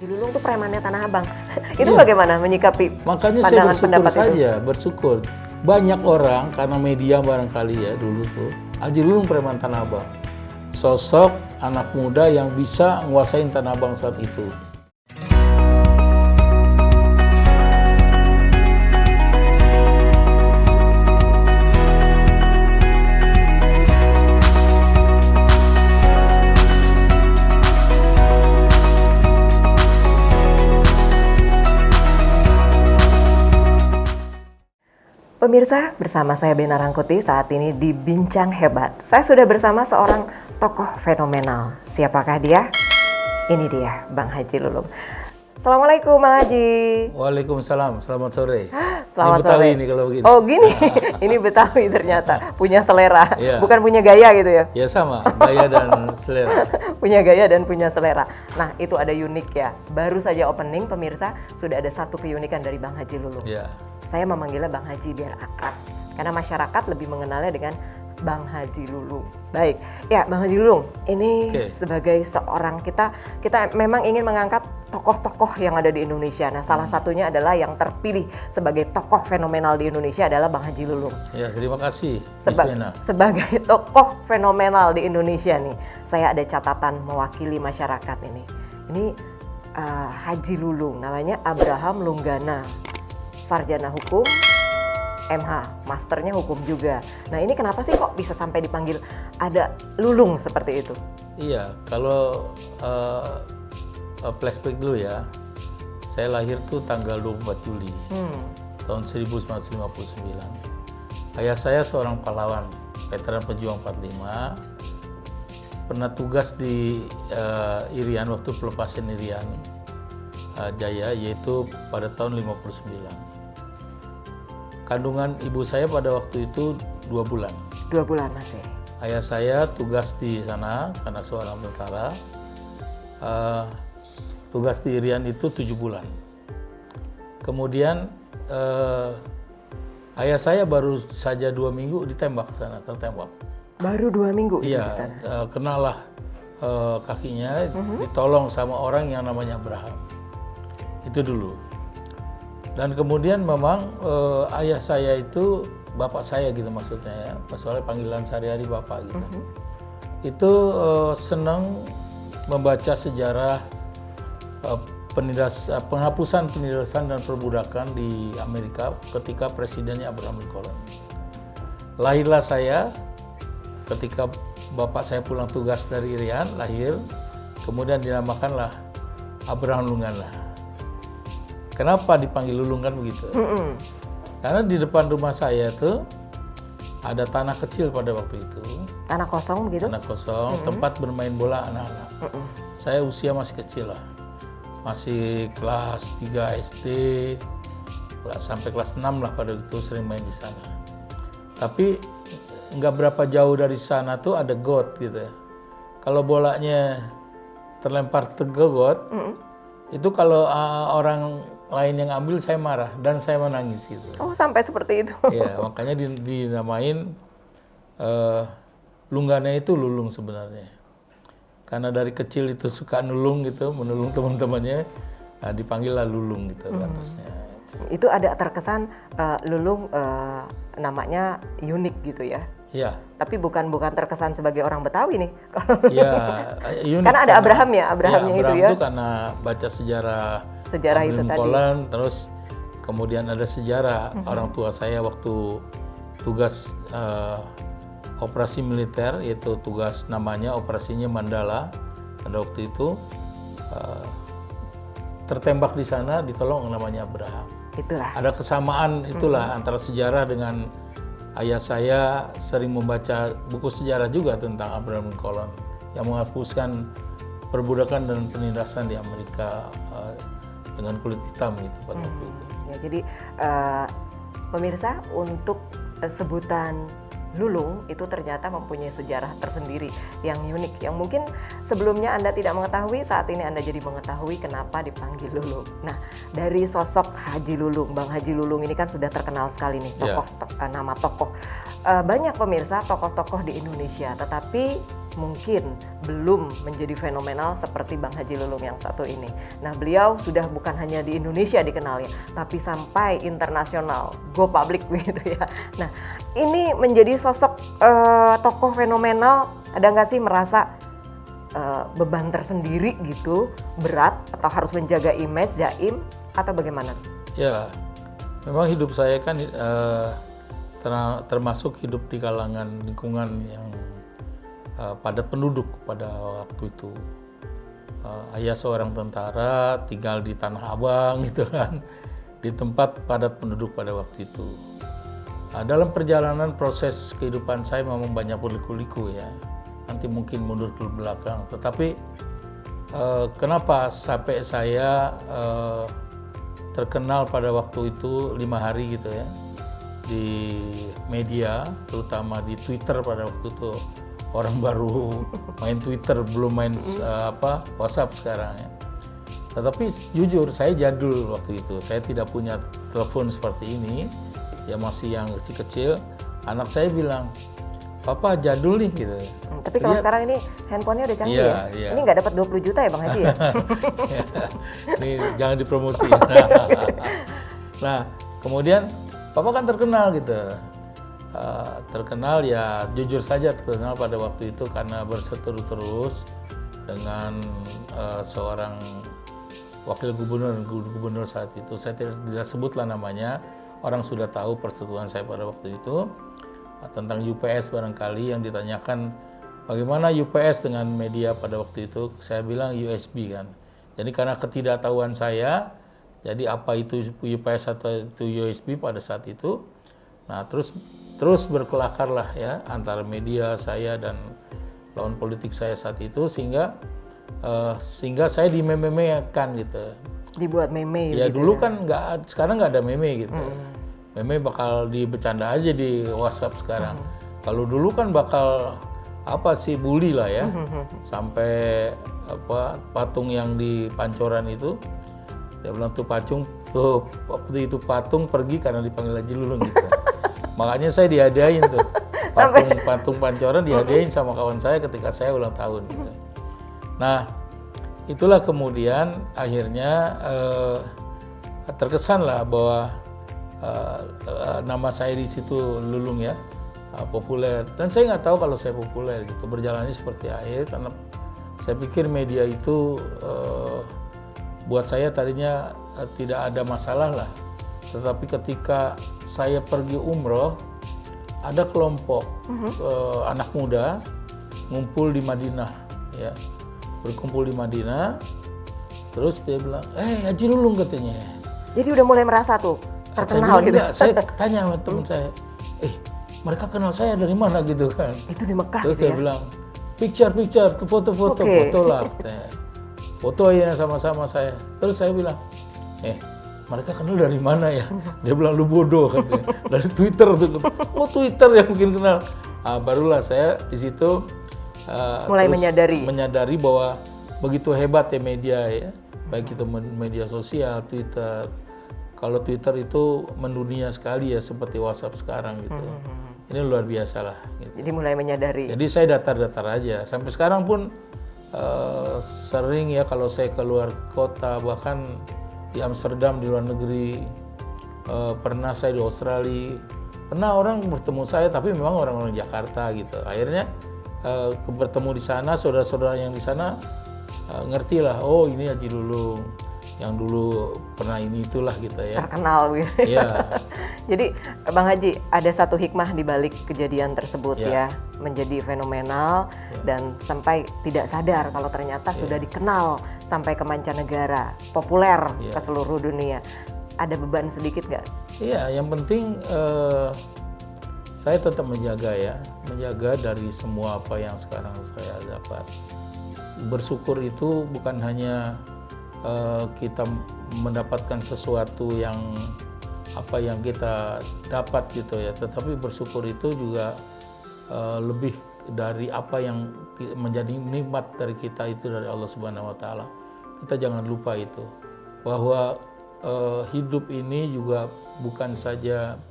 Haji Lulung tuh premannya Tanah Abang. Itu Iya. bagaimana menyikapi Makanya saya bersyukur pendapat itu? saja, bersyukur. Banyak orang karena media barangkali ya dulu tuh, Haji Lulung preman Tanah Abang. Sosok anak muda yang bisa nguasain Tanah Abang saat itu. Pemirsa, bersama saya Bena Rangkuti saat ini di Bincang Hebat. Saya sudah bersama seorang tokoh fenomenal. Siapakah dia? Ini dia, Bang Haji Lulung. Assalamualaikum, Bang Haji. Waalaikumsalam, selamat sore. Selamat ini Betawi sore. ini kalau begini. Oh gini, ini Betawi ternyata. Punya selera, Iya. bukan punya gaya gitu ya? Ya sama, gaya dan selera. Punya gaya dan punya selera. Nah, itu ada unik ya. Baru saja opening, pemirsa, sudah ada satu keunikan dari Bang Haji Lulung. Ya, Saya memanggilnya Bang Haji biar akrab. Karena masyarakat lebih mengenalnya dengan Bang Haji Lulung. Baik, ya Bang Haji Lulung, ini Oke. sebagai seorang kita memang ingin mengangkat tokoh-tokoh yang ada di Indonesia. Nah, salah satunya adalah yang terpilih sebagai tokoh fenomenal di Indonesia adalah Bang Haji Lulung. ya terima kasih, Miss Bena. Sebagai tokoh fenomenal di Indonesia nih, saya ada catatan mewakili masyarakat ini. Ini Haji Lulung, namanya Abraham Lunggana, sarjana hukum, MH, masternya hukum juga. Nah ini kenapa sih kok bisa sampai dipanggil ada Lulung seperti itu? Iya, kalau flashback dulu ya, saya lahir tuh tanggal 24 Juli tahun 1959. Ayah saya seorang pahlawan, veteran pejuang 45, pernah tugas di Irian waktu pelepasan Irian Jaya, yaitu pada tahun 59. Kandungan ibu saya pada waktu itu 2 bulan. 2 bulan masih. Ayah saya tugas di sana karena seorang tentara. Tugas di Irian itu 7 bulan. Kemudian ayah saya baru saja 2 minggu ditembak sana, tertembak. Baru 2 minggu itu Iya, di sana. kenalah kakinya, ditolong sama orang yang namanya Abraham. Itu dulu. Dan kemudian memang ayah saya itu, bapak saya gitu maksudnya ya, soalnya panggilan sehari-hari bapak gitu. Itu senang membaca sejarah penghapusan penindasan dan perbudakan di Amerika ketika presidennya Abraham Lincoln. Lahirlah saya ketika bapak saya pulang tugas dari Irian, lahir, kemudian dinamakanlah Abraham Lunggana. Kenapa dipanggil Lulung kan begitu? Karena di depan rumah saya tuh ada tanah kecil pada waktu itu. Tanah kosong begitu? Tanah kosong, tempat bermain bola anak-anak. Saya usia masih kecil lah. Masih kelas 3 SD, sampai kelas 6 lah pada itu sering main di sana. Tapi nggak berapa jauh dari sana tuh ada got gitu ya. Kalau bolanya terlempar ke got, itu kalau orang lain yang ambil saya marah dan saya menangis gitu. Oh sampai seperti itu? Iya, makanya dinamain Lunggana itu Lulung sebenarnya. Karena dari kecil itu suka nulung gitu, menolong teman-temannya, dipanggillah Lulung gitu atasnya. Itu ada terkesan Lulung namanya unik gitu ya? Iya. Tapi bukan terkesan sebagai orang Betawi nih. Iya, unik. Karena ada Abraham ya, Abrahamnya Abraham itu ya. itu karena baca sejarah Sejarah itu tadi. Lincoln, terus kemudian ada sejarah orang tua saya waktu tugas operasi militer, yaitu tugas namanya operasinya Mandala. Pada waktu itu tertembak di sana, ditolong namanya Abraham. Itulah. Ada kesamaan itulah antara sejarah dengan ayah saya sering membaca buku sejarah juga tentang Abraham Lincoln yang menghapuskan perbudakan dan penindasan di Amerika dengan kulit hitam gitu pada waktu itu. Ya, jadi pemirsa, untuk sebutan Lulung itu ternyata mempunyai sejarah tersendiri yang unik, yang mungkin sebelumnya Anda tidak mengetahui, saat ini Anda jadi mengetahui kenapa dipanggil Lulung. Nah, dari sosok Haji Lulung, Bang Haji Lulung ini kan sudah terkenal sekali nih, tokoh nama tokoh. Banyak pemirsa tokoh-tokoh di Indonesia, tetapi mungkin belum menjadi fenomenal seperti Bang Haji Lulung yang satu ini. Nah, beliau sudah bukan hanya di Indonesia dikenalnya, tapi sampai internasional, go public begitu ya. Nah, ini menjadi sosok tokoh fenomenal, ada nggak sih merasa beban tersendiri gitu, berat, atau harus menjaga image, jaim, atau bagaimana? Ya, memang hidup saya kan termasuk hidup di kalangan lingkungan yang padat penduduk pada waktu itu. Ayah seorang tentara, tinggal di Tanah Abang gitu kan, di tempat padat penduduk pada waktu itu. Dalam perjalanan proses kehidupan saya memang banyak berliku-liku ya, nanti mungkin mundur ke belakang. Tetapi kenapa sampai saya terkenal pada waktu itu 5 hari gitu ya, di media, terutama di Twitter pada waktu itu. Orang baru main Twitter, belum main WhatsApp sekarang ya. Tetapi jujur saya jadul waktu itu. Saya tidak punya telepon seperti ini, ya masih yang kecil-kecil. Anak saya bilang, "Papa jadul nih," gitu. Tapi kalau sekarang ini handphonenya udah canggih ya? Iya. Ini nggak dapat 20 juta ya Bang Haji ya? Ini jangan dipromosi. Nah, kemudian Papa kan terkenal gitu. Terkenal ya, jujur saja terkenal pada waktu itu karena berseteru terus dengan seorang wakil gubernur saat itu. Saya tidak sebutlah namanya, orang sudah tahu perseteruan saya pada waktu itu. Tentang UPS barangkali yang ditanyakan bagaimana UPS dengan media pada waktu itu, saya bilang USB kan. Jadi karena ketidaktahuan saya, jadi apa itu UPS atau itu USB pada saat itu, nah terus berkelakarlah ya antara media saya dan lawan politik saya saat itu, sehingga saya dimeme-memekan gitu. Dibuat meme Ya gitu dulu ya? kan sekarang nggak ada meme gitu. Meme bakal dibecanda aja di WhatsApp sekarang. Kalau dulu kan bakal bully lah ya. Sampai patung yang di Pancoran itu, dia bilang tuh patung pergi karena dipanggil Haji Lulung gitu. Makanya saya dihadiahin tuh patung Pancoran, dihadiahin sama kawan saya ketika saya ulang tahun gitu. Nah, itulah kemudian akhirnya terkesan lah bahwa nama saya di situ Lulung ya, populer. Dan saya nggak tahu kalau saya populer gitu, berjalannya seperti air, karena saya pikir media itu buat saya tadinya tidak ada masalah lah. Tetapi ketika saya pergi umroh, ada kelompok anak muda ngumpul di Madinah ya, berkumpul di Madinah, terus dia bilang, Haji Lulung katanya. Jadi udah mulai merasa tuh terkenal gitu. Enggak, saya tanya sama teman saya, mereka kenal saya dari mana gitu kan. Itu di Mekah terus sih dia ya? bilang, picture, foto lah. Foto aja sama-sama saya. Terus saya bilang, mereka kenal dari mana ya? Dia bilang, lu bodoh katanya. Dari Twitter tuh. Oh, Twitter yang mungkin kenal. Barulah saya di situ mulai menyadari bahwa begitu hebat ya media ya. Baik itu media sosial, Twitter. Kalau Twitter itu mendunia sekali ya, seperti WhatsApp sekarang gitu. Ini luar biasa lah. Gitu. Jadi mulai menyadari. Jadi saya datar-datar aja. Sampai sekarang pun sering ya kalau saya keluar kota, bahkan di Amsterdam, di luar negeri, pernah saya di Australia, pernah orang bertemu saya, tapi memang orang-orang Jakarta gitu. Akhirnya bertemu di sana, saudara-saudara yang di sana ngerti lah, oh ini Haji Lulung yang dulu pernah ini itulah gitu ya. Terkenal gitu. Iya. Jadi Bang Haji, ada satu hikmah di balik kejadian tersebut ya, menjadi fenomenal dan sampai tidak sadar kalau ternyata sudah dikenal sampai ke mancanegara, populer ke seluruh dunia. Ada beban sedikit nggak? Iya, yang penting saya tetap menjaga dari semua apa yang sekarang saya dapat. Bersyukur itu bukan hanya kita mendapatkan sesuatu yang kita dapat gitu ya, tetapi bersyukur itu juga lebih dari apa yang menjadi nikmat dari kita itu dari Allah Subhanahu wa taala. Kita jangan lupa itu, bahwa hidup ini juga bukan saja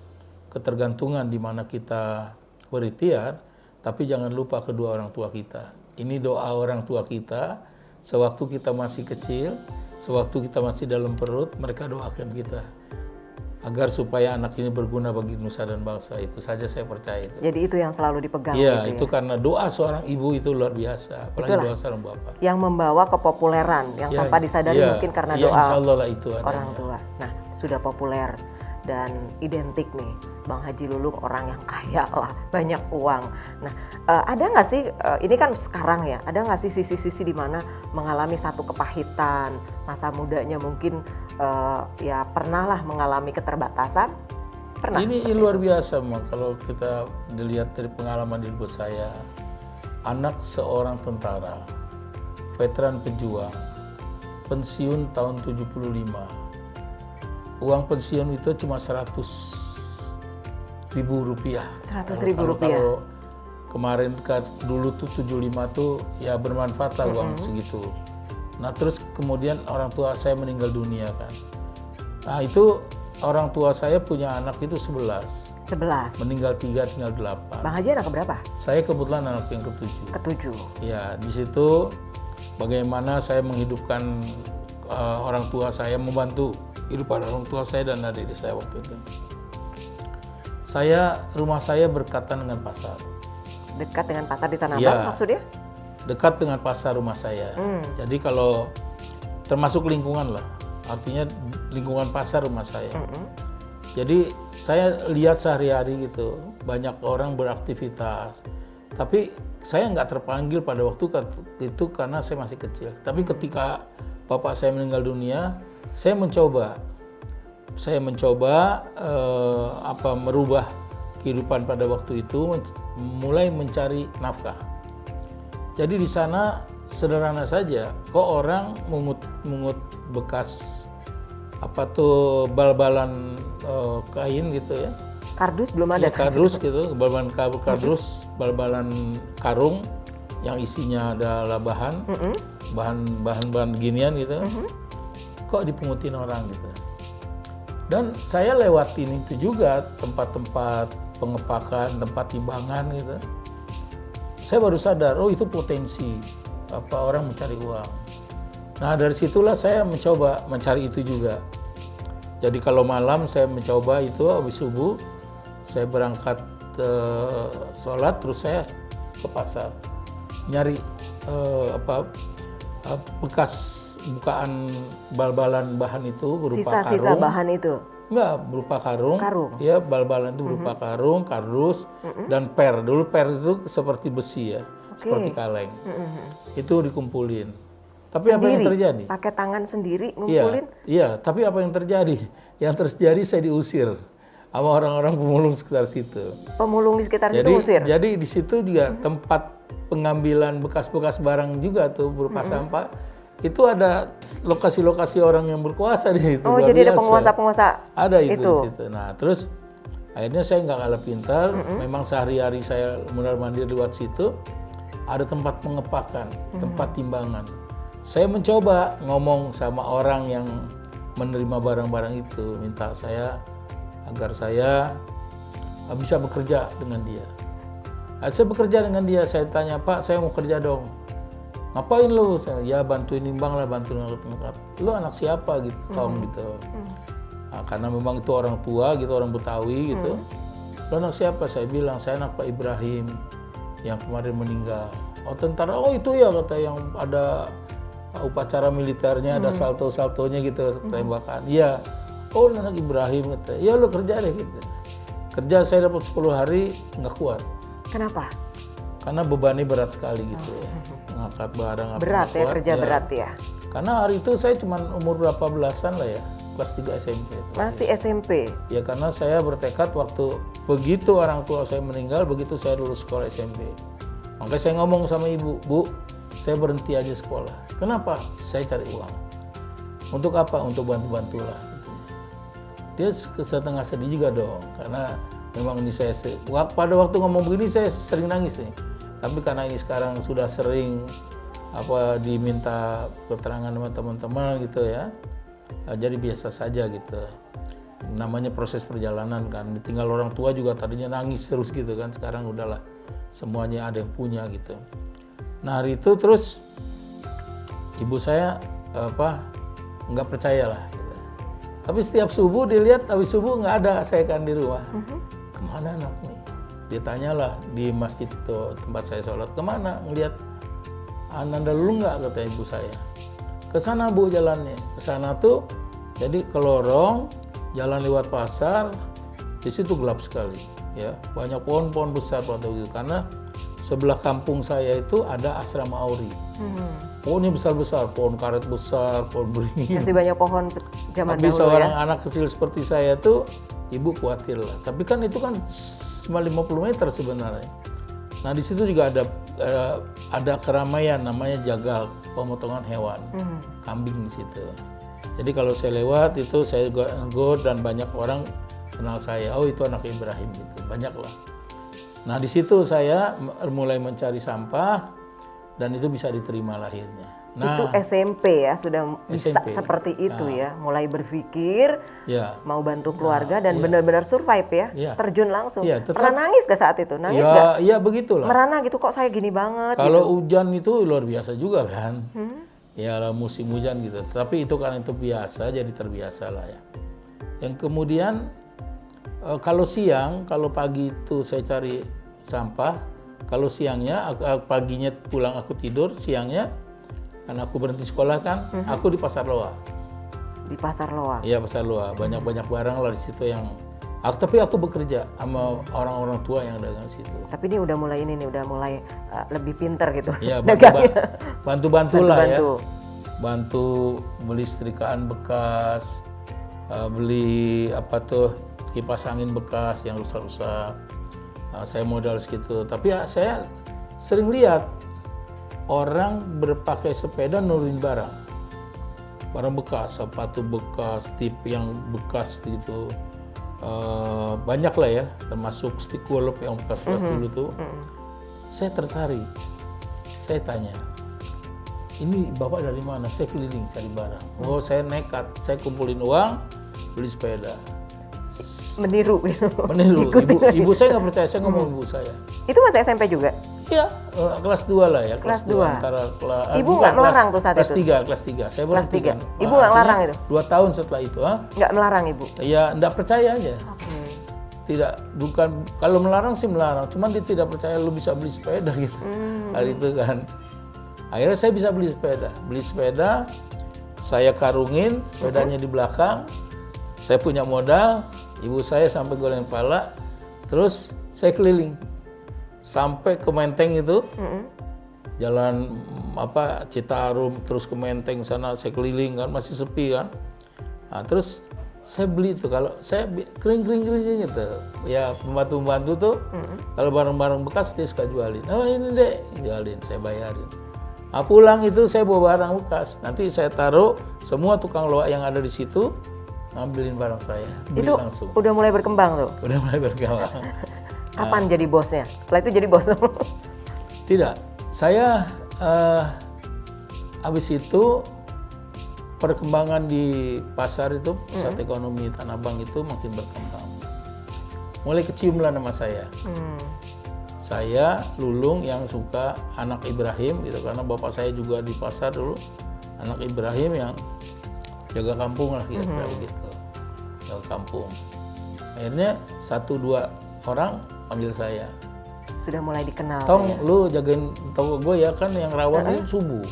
ketergantungan di mana kita berikhtiar, tapi jangan lupa kedua orang tua kita. Ini doa orang tua kita, sewaktu kita masih kecil, sewaktu kita masih dalam perut, mereka doakan kita. Agar supaya anak ini berguna bagi nusa dan bangsa. Itu saja saya percaya itu. Jadi itu yang selalu dipegang. Iya, gitu itu karena doa seorang ibu itu luar biasa. Apalagi Itulah doa seorang bapak. yang membawa kepopuleran, yang tanpa disadari mungkin karena doa insya Allah lah itu orang tua. Nah, sudah populer dan identik nih, Bang Haji Lulung orang yang kaya lah, banyak uang. Nah, ada nggak sih, ini kan sekarang ya, ada nggak sih sisi-sisi di mana mengalami satu kepahitan, masa mudanya mungkin ya pernah lah mengalami keterbatasan? Pernah? Ini luar biasa, Mak. Kalau kita dilihat dari pengalaman hidup saya, anak seorang tentara, veteran pejuang, pensiun tahun 75. Uang pensiun itu cuma 100.000 rupiah. 100.000 rupiah. Kalau kemarin dulu tuh 75 tuh ya bermanfaat lah uang segitu. Nah terus kemudian orang tua saya meninggal dunia kan. Nah itu orang tua saya punya anak itu 11. Meninggal 3, tinggal 8. Bang Haji anak keberapa? Saya kebetulan anak yang ke-7. Ke-7. Ya di situ bagaimana saya menghidupkan orang tua saya, membantu kehidupan orang tua saya dan adik saya waktu itu. Rumah saya berdekatan dengan pasar. Dekat dengan pasar di Tanah Ya, Abang maksudnya? dekat dengan pasar rumah saya. Jadi kalau termasuk lingkungan lah, artinya lingkungan pasar rumah saya. Jadi saya lihat sehari-hari gitu, banyak orang beraktivitas. Tapi saya nggak terpanggil pada waktu itu karena saya masih kecil. Tapi ketika bapak saya meninggal dunia, saya mencoba merubah kehidupan pada waktu itu, mulai mencari nafkah. Jadi di sana sederhana saja, kok orang mungut bekas bal-balan kain gitu ya. Kardus belum ada. Ya, kardus gitu, bal-balan kardus, bal-balan karung yang isinya adalah bahan ginian gitu. Kok dipungutin orang gitu. Dan saya lewatin itu juga tempat-tempat pengepakan, tempat timbangan gitu. Saya baru sadar, oh itu potensi orang mencari uang. Nah dari situlah saya mencoba mencari itu juga. Jadi kalau malam saya mencoba itu habis subuh, saya berangkat sholat, terus saya ke pasar nyari bekas bukaan bal-balan bahan itu berupa sisa-sisa karung. bahan itu? Enggak, berupa karung. Ya, bal-balan itu berupa karung, kardus, dan per. Dulu per itu seperti besi ya, seperti kaleng. Itu dikumpulin. Tapi sendiri? Apa yang terjadi? Pakai tangan sendiri ngumpulin? Iya, tapi apa yang terjadi? Yang terjadi saya diusir sama orang-orang pemulung sekitar situ. Pemulung di sekitar situ usir? Jadi di situ juga tempat pengambilan bekas-bekas barang juga tuh berupa sampah. Itu ada lokasi-lokasi orang yang berkuasa di situ. Oh, jadi ada penguasa-penguasa ada itu di situ. Nah, terus akhirnya saya nggak kalah pintar. Memang sehari-hari saya mondar-mandir lewat situ. Ada tempat pengepakan, tempat timbangan. Saya mencoba ngomong sama orang yang menerima barang-barang itu, minta saya agar saya bisa bekerja dengan dia. Saya bekerja dengan dia. Saya tanya, Pak, saya mau kerja dong. Ngapain lu? Ya bantuin nimbang lah, bantuin ngangkut. Lu anak siapa gitu, Tom gitu. Nah, karena memang itu orang tua gitu, orang Betawi gitu. Lu anak siapa? Saya bilang, saya anak Pak Ibrahim yang kemarin meninggal. Oh tentara, oh itu ya kata yang ada upacara militernya, ada salto-saltonya gitu, tembakan. Iya, oh anak Ibrahim kata. Ya lu kerja deh gitu. Kerja saya dapat 10 hari nggak kuat. Kenapa? Karena bebannya berat sekali gitu ya. Ngangkat barang berat ya, kuat, kerja berat ya. Karena hari itu saya cuma umur berapa belasan lah ya, kelas 3 SMP. Masih SMP? Ya karena saya bertekad waktu begitu orang tua saya meninggal, begitu saya lulus sekolah SMP. Makanya saya ngomong sama ibu, Bu, saya berhenti aja sekolah. Kenapa? Saya cari uang. Untuk apa? Untuk bantu-bantu lah. Gitu. Dia setengah sedih juga dong, karena memang ini saya pada waktu ngomong begini saya sering nangis nih. Tapi karena ini sekarang sudah sering diminta keterangan sama teman-teman gitu ya. Jadi biasa saja gitu. Namanya proses perjalanan kan. Ditinggal orang tua juga tadinya nangis terus gitu kan. Sekarang udahlah. semuanya ada yang punya gitu. Nah hari itu terus ibu saya nggak percaya lah gitu. Tapi setiap subuh dilihat, habis subuh nggak ada saya kan di rumah. Kemana anak nih? Dia tanyalah di masjid itu tempat saya sholat, kemana? Ngeliat Ananda Lulung nggak, kata ibu saya. Ke sana Bu jalannya. Ke sana tuh jadi ke lorong, jalan lewat pasar, di situ gelap sekali. Ya, banyak pohon-pohon besar waktu itu karena sebelah kampung saya itu ada asrama Auri. Pohonnya besar-besar, pohon karet besar, pohon beringin. Masih banyak pohon zaman Tapi dahulu seorang ya. anak kecil seperti saya tuh, ibu khawatir lah. Tapi kan itu kan cuma 50 meter sebenarnya. Nah di situ juga ada keramaian namanya jagal, pemotongan hewan, kambing di situ. Jadi kalau saya lewat itu saya go dan banyak orang kenal saya, oh itu anak Ibrahim gitu, banyak lah. Nah di situ saya mulai mencari sampah dan itu bisa diterima lahirnya. Nah, Itu SMP ya, sudah bisa SMP. seperti itu ya, mulai berpikir, ya, mau bantu keluarga dan benar-benar survive ya, Iya. terjun langsung. Iya, tetap- Pernah nangis gak saat itu? Nangis gak? ya begitulah. Merana gitu, kok saya gini banget Kalau gitu. hujan itu luar biasa juga kan, ya musim hujan gitu. Tapi itu karena itu biasa, jadi terbiasa lah ya. Yang kemudian kalau siang, kalau pagi itu saya cari sampah, kalau siangnya, paginya pulang aku tidur, siangnya karena aku berhenti sekolah kan, aku di Pasar Loa. Di Pasar Loa. Iya Pasar Loa, banyak-banyak barang lah di situ yang. Tapi aku bekerja sama orang-orang tua yang dagang di situ. Tapi ini udah mulai lebih pinter gitu. Iya, dagangnya. bantu-bantu lah ya. Bantu. Bantu beli setrikaan bekas, beli kipas angin bekas yang rusak-rusak. Saya modal segitu. Tapi ya, saya sering lihat orang berpakai sepeda nurunin barang bekas, sepatu bekas, tip yang bekas gitu. Banyak lah ya, termasuk stick golf yang bekas-bekas dulu tuh. Saya tertarik. Saya tanya, ini Bapak dari mana? Saya keliling cari barang. Oh, saya nekat. Saya kumpulin uang, beli sepeda. Meniru. Meniru. Ibu saya nggak percaya, saya ngomong ibu saya. Itu masih SMP juga? Iya, kelas 2 lah ya. Kelas 2 2. antara Ibu nggak melarang tuh saat kelas itu? Kelas 3. Saya Kelas berhenti 3. kan. Ibu nggak larang itu? 2 tahun setelah itu. Nggak melarang ibu? Ya, nggak percaya aja. Oke. Tidak, bukan, kalau melarang sih melarang. Cuman dia tidak percaya lu bisa beli sepeda gitu. Hari itu kan. Akhirnya saya bisa beli sepeda. Beli sepeda, saya karungin, sepedanya di belakang. Saya punya modal, ibu saya sampai goleng kepala. Terus saya keliling. Sampai ke Menteng itu, jalan Citarum, terus ke Menteng sana saya keliling kan, masih sepi kan. Nah, terus saya beli tuh, kalau saya kering gitu, ya pembantu tuh, kalau barang-barang bekas dia suka jualin. Oh ini deh, jualin, saya bayarin. Nah, pulang itu saya bawa barang bekas, nanti saya taruh, semua tukang loak yang ada di situ ngambilin barang saya, beli Itu langsung. udah mulai berkembang tuh? Udah mulai berkembang. Kapan jadi bosnya? Setelah itu jadi bos. Tidak, saya habis itu perkembangan di pasar itu, pusat ekonomi Tanah Abang itu makin berkembang. Mulai kecium lah nama saya. Saya Lulung yang suka anak Ibrahim gitu, karena bapak saya juga di pasar dulu, anak Ibrahim yang jaga kampung lah kira-kira begitu, jaga kampung. Akhirnya 1-2 orang panggil saya. Sudah mulai dikenal. Tong, ya? lu jagain toko gue ya kan, yang rawan itu subuh.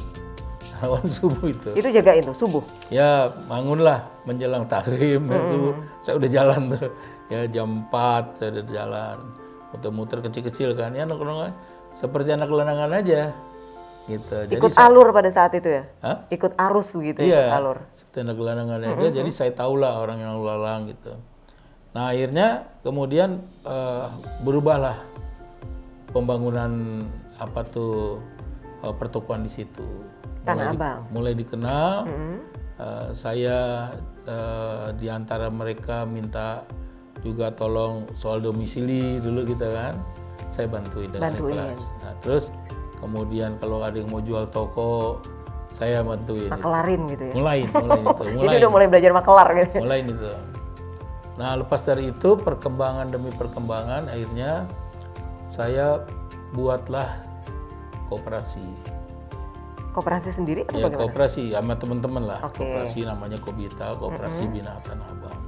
Rawan subuh itu. Itu jagain tuh subuh. Ya bangunlah menjelang takrim subuh. Saya udah jalan tuh. Ya jam 4 saya udah jalan. Muter-muter kecil-kecil kan. Ya anak-anak seperti anak gelandangan aja. Gitu. Ikut alur pada saat itu ya? Hah? Ikut arus gitu ya, Iya, ikut alur. seperti anak gelandangan aja. Jadi saya tahulah orang yang lalu lalang gitu. Nah akhirnya kemudian berubahlah pembangunan pertokoan di situ. Tanah Abang. Mulai dikenal. Saya di antara mereka minta juga tolong soal domisili dulu gitu kan. Saya bantuin dengan ikhlas. Nah, terus kemudian kalau ada yang mau jual toko, saya bantuin. Makelarin gitu ya? Mulai itu. Jadi udah mulai belajar makelar gitu. Mulai itu. Nah lepas dari itu perkembangan demi perkembangan, akhirnya saya buatlah koperasi. Koperasi sendiri atau Ya bagaimana? koperasi sama teman-teman lah. Oke. Koperasi namanya Kobita, Koperasi Bina Tanah Abang.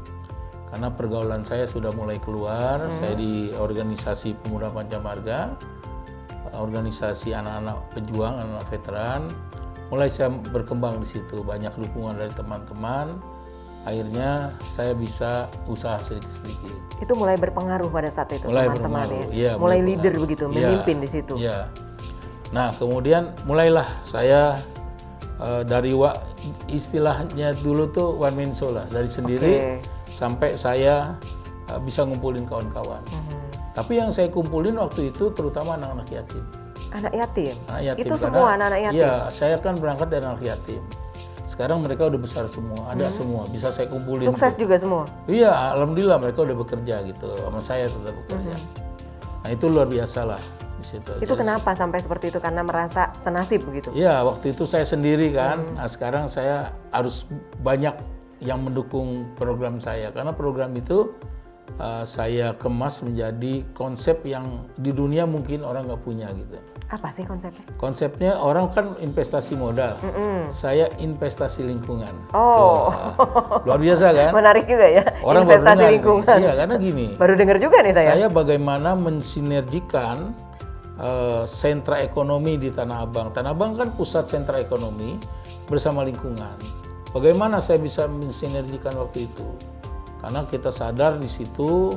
Karena pergaulan saya sudah mulai keluar, saya di organisasi Pemuda Pancamarga, organisasi anak-anak pejuang, anak veteran, mulai saya berkembang di situ, banyak dukungan dari teman-teman. Akhirnya saya bisa usaha sedikit-sedikit. Itu mulai berpengaruh pada saat itu Mulai teman-teman berpengaruh, ya. iya, mulai mulai leader berpengaruh. begitu, Iya, memimpin di situ. Iya. Nah kemudian mulailah saya dari istilahnya dulu tuh one man show lah, dari sendiri sampai saya bisa ngumpulin kawan-kawan. Tapi yang saya kumpulin waktu itu terutama anak-anak yatim. Anak yatim? Anak yatim Itu karena- semua anak-anak yatim? Iya, saya kan berangkat dari anak yatim. Sekarang mereka udah besar semua, ada semua, bisa saya kumpulin. Sukses tuh. juga semua? Iya, alhamdulillah mereka udah bekerja gitu, sama saya tetap bekerja. Nah itu luar biasa lah di situ. Itu Jadi, kenapa sampai seperti itu? Karena merasa senasib begitu? Iya, waktu itu saya sendiri kan. Nah sekarang saya harus banyak yang mendukung program saya, karena program itu saya kemas menjadi konsep yang di dunia mungkin orang nggak punya gitu. Apa sih konsepnya? Konsepnya orang kan investasi modal, saya investasi lingkungan. Oh. Wah, luar biasa kan? Menarik juga ya, Orang baru investasi dengar nih. lingkungan. Iya, karena gini. Baru dengar juga nih saya. Saya bagaimana mensinergikan sentra ekonomi di Tanah Abang. Tanah Abang kan pusat sentra ekonomi bersama lingkungan. Bagaimana saya bisa mensinergikan waktu itu? Karena kita sadar di situ,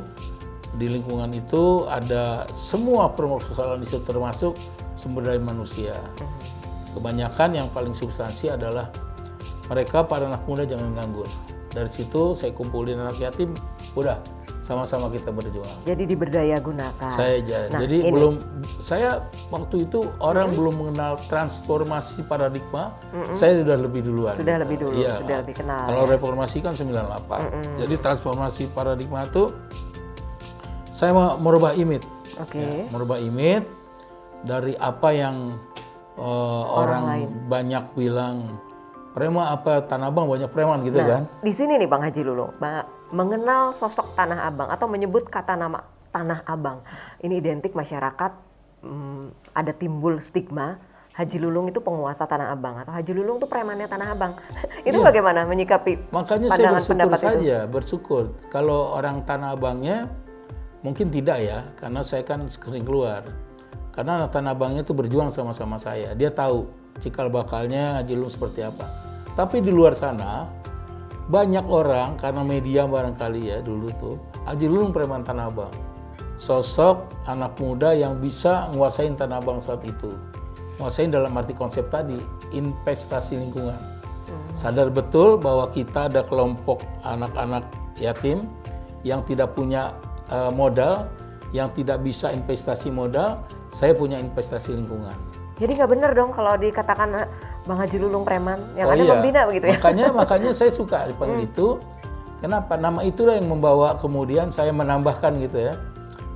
di lingkungan itu ada semua permasalahan di situ, termasuk sumber daya manusia. Kebanyakan yang paling substansi adalah mereka para anak muda jangan nganggur. Dari situ saya kumpulin anak yatim, udah sama-sama kita berjuang. Jadi diberdaya gunakan. Jadi saya waktu itu orang belum mengenal transformasi paradigma, saya sudah lebih duluan. Sudah lebih dulu, Iya. sudah lebih kenal. Kalau reformasi kan 98. Jadi transformasi paradigma itu saya mau merubah image. Oke. Ya, merubah image dari apa yang orang banyak bilang preman, apa Tanah Abang banyak preman gitu kan. Di sini nih Bang Haji Lulung, mengenal sosok Tanah Abang atau menyebut kata nama Tanah Abang, ini identik masyarakat ada timbul stigma Haji Lulung itu penguasa Tanah Abang atau Haji Lulung itu premannya Tanah Abang. Itu bagaimana menyikapi Makanya saya pendapat itu? bersyukur. Kalau orang Tanah Abangnya mungkin tidak ya, karena saya kan sering keluar. Karena Tanah Abangnya itu berjuang sama-sama saya. Dia tahu cikal bakalnya Haji Lulung seperti apa. Tapi di luar sana banyak orang karena media barangkali ya dulu tuh Haji Lulung preman Tanah Abang. Sosok anak muda yang bisa nguasain Tanah Abang saat itu. Nguasain dalam arti konsep tadi, investasi lingkungan. Sadar betul bahwa kita ada kelompok anak-anak yatim yang tidak punya modal, yang tidak bisa investasi modal, saya punya investasi lingkungan. Jadi nggak benar dong kalau dikatakan Bang Haji Lulung preman, yang ada membina begitu ya? Makanya saya suka dipanggil itu. Kenapa? Nama itulah yang membawa kemudian saya menambahkan gitu ya.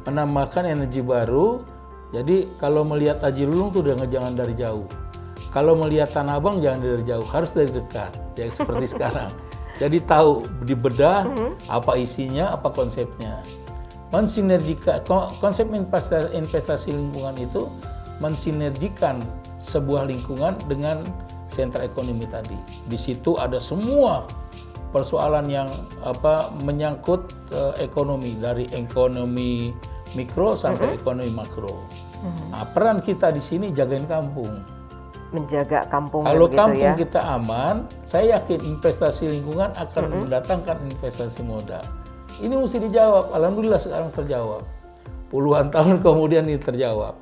Menambahkan energi baru. Jadi kalau melihat Haji Lulung tuh jangan dari jauh. Kalau melihat Tanah Abang jangan dari jauh, harus dari dekat. Ya seperti sekarang. Jadi tahu dibedah apa isinya, apa konsepnya. Mensinergikan konsep investasi lingkungan itu mensinergikan sebuah lingkungan dengan sentra ekonomi tadi. Di situ ada semua persoalan yang menyangkut ekonomi, dari ekonomi mikro sampai ekonomi makro. Nah, peran kita di sini jagain kampung. Menjaga kampung. Kalau begitu kampung ya? kita aman, saya yakin investasi lingkungan akan mendatangkan investasi modal. Ini mesti dijawab. Alhamdulillah sekarang terjawab. Puluhan tahun kemudian ini terjawab.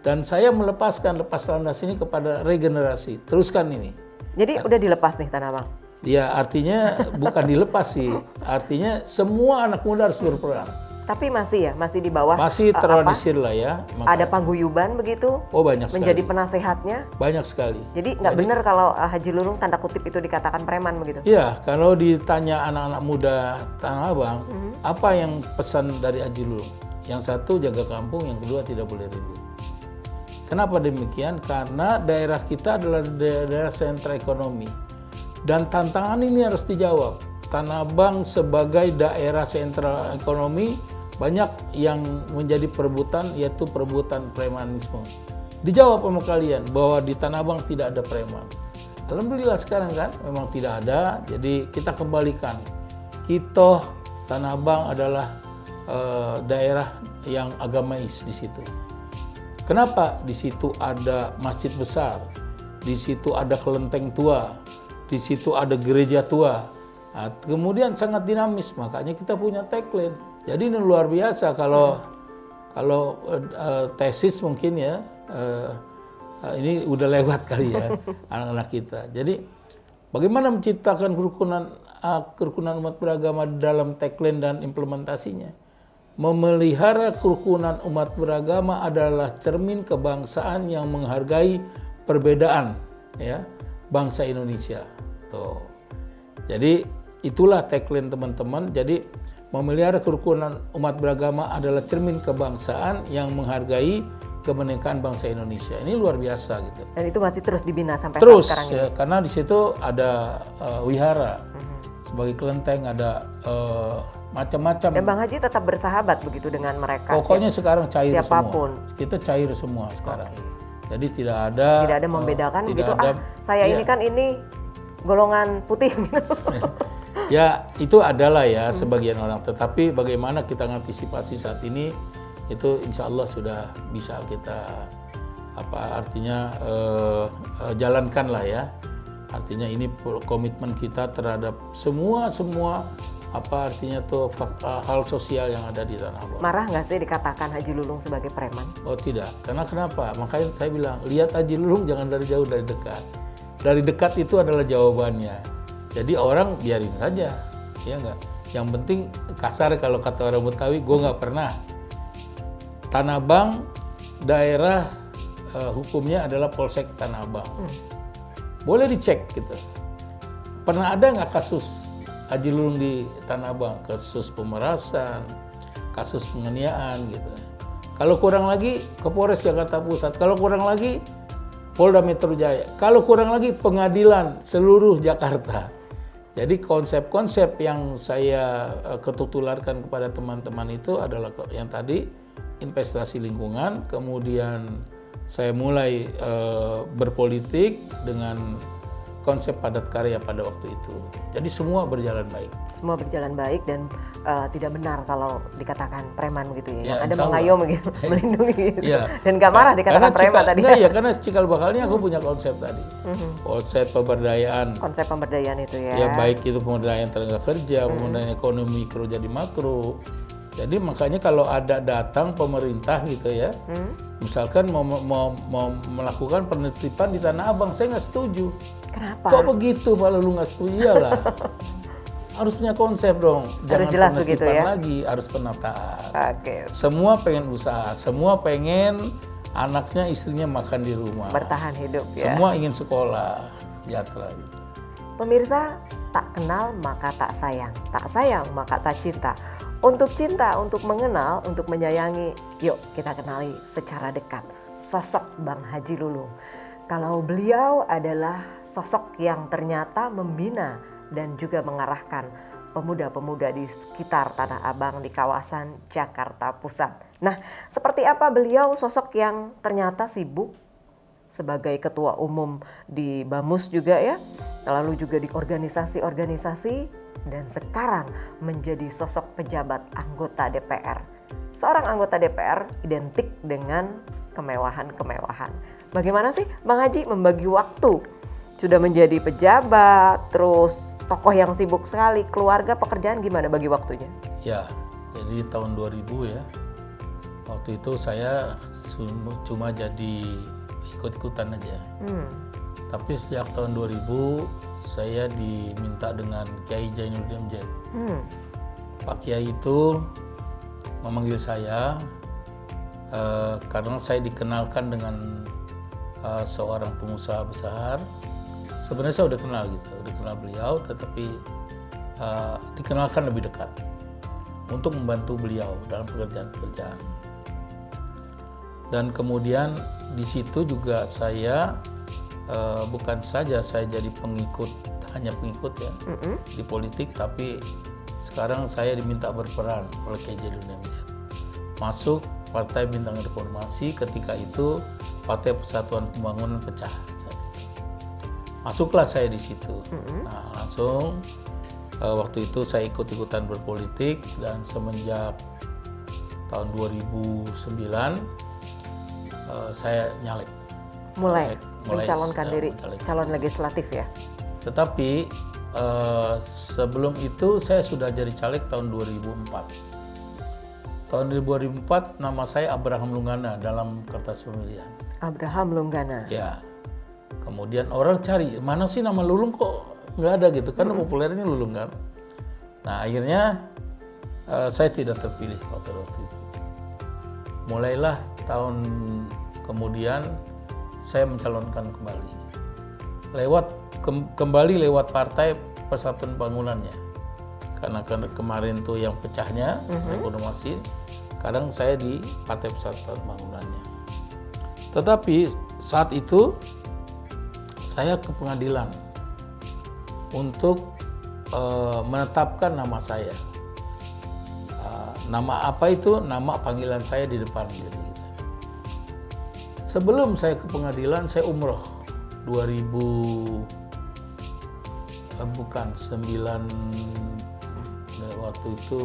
Dan saya lepas landas ini kepada regenerasi. Teruskan ini. Jadi udah dilepas nih Tanah Abang? Ya artinya bukan dilepas sih. Artinya semua anak muda harus berperan. Tapi masih di bawah. Masih terorganisir lah ya. Ada paguyuban begitu? Oh banyak sekali. Menjadi penasehatnya? Banyak sekali. Jadi nggak benar kalau Haji Lulung tanda kutip itu dikatakan preman begitu? Iya, kalau ditanya anak-anak muda Tanah Abang, apa yang pesan dari Haji Lulung? Yang satu jaga kampung, yang kedua tidak boleh ribut. Kenapa demikian? Karena daerah kita adalah daerah sentra ekonomi. Dan tantangan ini harus dijawab. Tanah Abang sebagai daerah sentra ekonomi banyak yang menjadi perebutan, yaitu perebutan premanisme. Dijawab sama kalian bahwa di Tanah Abang tidak ada preman. Alhamdulillah sekarang kan memang tidak ada, jadi kita kembalikan. Kitoh Tanah Abang adalah daerah yang agamais di situ. Kenapa? Di situ ada masjid besar, di situ ada kelenteng tua, di situ ada gereja tua. Nah, kemudian sangat dinamis, makanya kita punya tagline. Jadi ini luar biasa kalau tesis mungkin ya. Ini udah lewat kali ya anak-anak kita. Jadi bagaimana menciptakan kerukunan umat beragama dalam tagline dan implementasinya? Memelihara kerukunan umat beragama adalah cermin kebangsaan yang menghargai perbedaan ya bangsa Indonesia. Tuh. Jadi itulah tagline teman-teman. Jadi memelihara kerukunan umat beragama adalah cermin kebangsaan yang menghargai kemerdekaan bangsa Indonesia. Ini luar biasa gitu. Dan itu masih terus dibina sampai terus, sekarang ini. Ya, karena di situ ada wihara sebagai kelenteng, ada macam-macam. Dan Bang Haji tetap bersahabat begitu dengan mereka. Pokoknya sekarang cair siapapun. Semua. Kita cair semua sekarang. Jadi tidak ada membedakan tidak gitu. ada, saya ini kan ini golongan putih. Ya itu adalah ya sebagian orang. Tetapi bagaimana kita mengantisipasi saat ini? Itu insya Allah sudah bisa kita jalankan lah ya. Artinya ini komitmen kita terhadap semua artinya tuh hal sosial yang ada di Tanah Abang. Marah nggak sih dikatakan Haji Lulung sebagai preman? Oh tidak, karena kenapa? Makanya saya bilang lihat Haji Lulung jangan dari jauh, dari dekat. Dari dekat itu adalah jawabannya. Jadi orang biarin saja, ya enggak. Yang penting kasar kalau kata orang Betawi, gue nggak pernah. Tanah Abang daerah hukumnya adalah Polsek Tanah Abang. Boleh dicek gitu. Pernah ada nggak kasus Haji Lulung di Tanah Abang? Kasus pemerasan, kasus penganiayaan gitu. Kalau kurang lagi ke Polres Jakarta Pusat. Kalau kurang lagi Polda Metro Jaya. Kalau kurang lagi pengadilan seluruh Jakarta. Jadi konsep-konsep yang saya ketutularkan kepada teman-teman itu adalah yang tadi investasi lingkungan, kemudian saya mulai berpolitik dengan konsep padat karya pada waktu itu. Jadi semua berjalan baik. Semua berjalan baik dan tidak benar kalau dikatakan preman begitu ya. Ya, yang ada mengayomi gitu, melindungi gitu. Ya. Dan gak marah dikatakan preman tadi. Enggak ya, karena cikal bakalnya aku punya konsep tadi. Konsep pemberdayaan. Konsep pemberdayaan itu ya. Ya baik itu pemberdayaan tenaga kerja, pemberdayaan ekonomi mikro jadi makro. Jadi makanya kalau ada datang pemerintah gitu ya, misalkan mau melakukan penertiban di Tanah Abang, saya nggak setuju. Kenapa? Kok begitu Pak Lulu nggak setuju? Iyalah, harus punya konsep dong. Harus Jangan jelas begitu penertiban ya. lagi, harus penataan. Oke. Semua pengen usaha, semua pengen anaknya istrinya makan di rumah. Bertahan hidup ya. Semua ingin sekolah, sejahtera gitu. Pemirsa, tak kenal maka tak sayang maka tak cinta. Untuk cinta, untuk mengenal, untuk menyayangi, yuk kita kenali secara dekat sosok Bang Haji Lulung. Kalau beliau adalah sosok yang ternyata membina dan juga mengarahkan pemuda-pemuda di sekitar Tanah Abang di kawasan Jakarta Pusat. Nah, seperti apa beliau sosok yang ternyata sibuk sebagai ketua umum di BAMUS juga ya, lalu juga di organisasi-organisasi, dan sekarang menjadi sosok pejabat anggota DPR. Seorang anggota DPR identik dengan kemewahan-kemewahan. Bagaimana sih Bang Haji membagi waktu? Sudah menjadi pejabat, terus tokoh yang sibuk sekali, keluarga, pekerjaan, gimana bagi waktunya? Ya, jadi tahun 2000 ya, waktu itu saya cuma jadi ikut-ikutan aja. Tapi sejak tahun 2000 saya diminta dengan Kiai Zainuddin Amjad. Pak Kiai itu memanggil saya karena saya dikenalkan dengan seorang pengusaha besar. Sebenarnya saya udah kenal gitu, udah kenal beliau, tetapi dikenalkan lebih dekat untuk membantu beliau dalam pekerjaan-pekerjaan. Dan kemudian di situ juga saya bukan saja saya jadi hanya pengikut ya di politik, tapi sekarang saya diminta berperan oleh KJ Dunia Melihat. Masuk Partai Bintang Reformasi, ketika itu Partai Persatuan Pembangunan pecah saat itu. Masuklah saya di situ. Nah, langsung waktu itu saya ikut-ikutan berpolitik, dan semenjak tahun 2009 saya nyalek. Mulai mencalonkan diri calon legislatif ya. Tetapi sebelum itu saya sudah jadi caleg tahun 2004. Tahun 2004 nama saya Abraham Lunggana dalam kertas pemilihan. Abraham Lunggana. Ya. Kemudian orang cari, mana sih nama Lulung kok nggak ada gitu, kan populernya Lulung kan. Nah akhirnya saya tidak terpilih waktu itu. Mulailah tahun kemudian saya mencalonkan kembali. Kembali lewat Partai Persatuan Pembangunannya. Karena kemarin tuh yang pecahnya reformasi, kadang saya di Partai Persatuan Pembangunannya. Tetapi saat itu saya ke pengadilan untuk menetapkan nama saya. Nama apa itu? Nama panggilan saya di depan gitu. Sebelum saya ke pengadilan, saya umroh waktu itu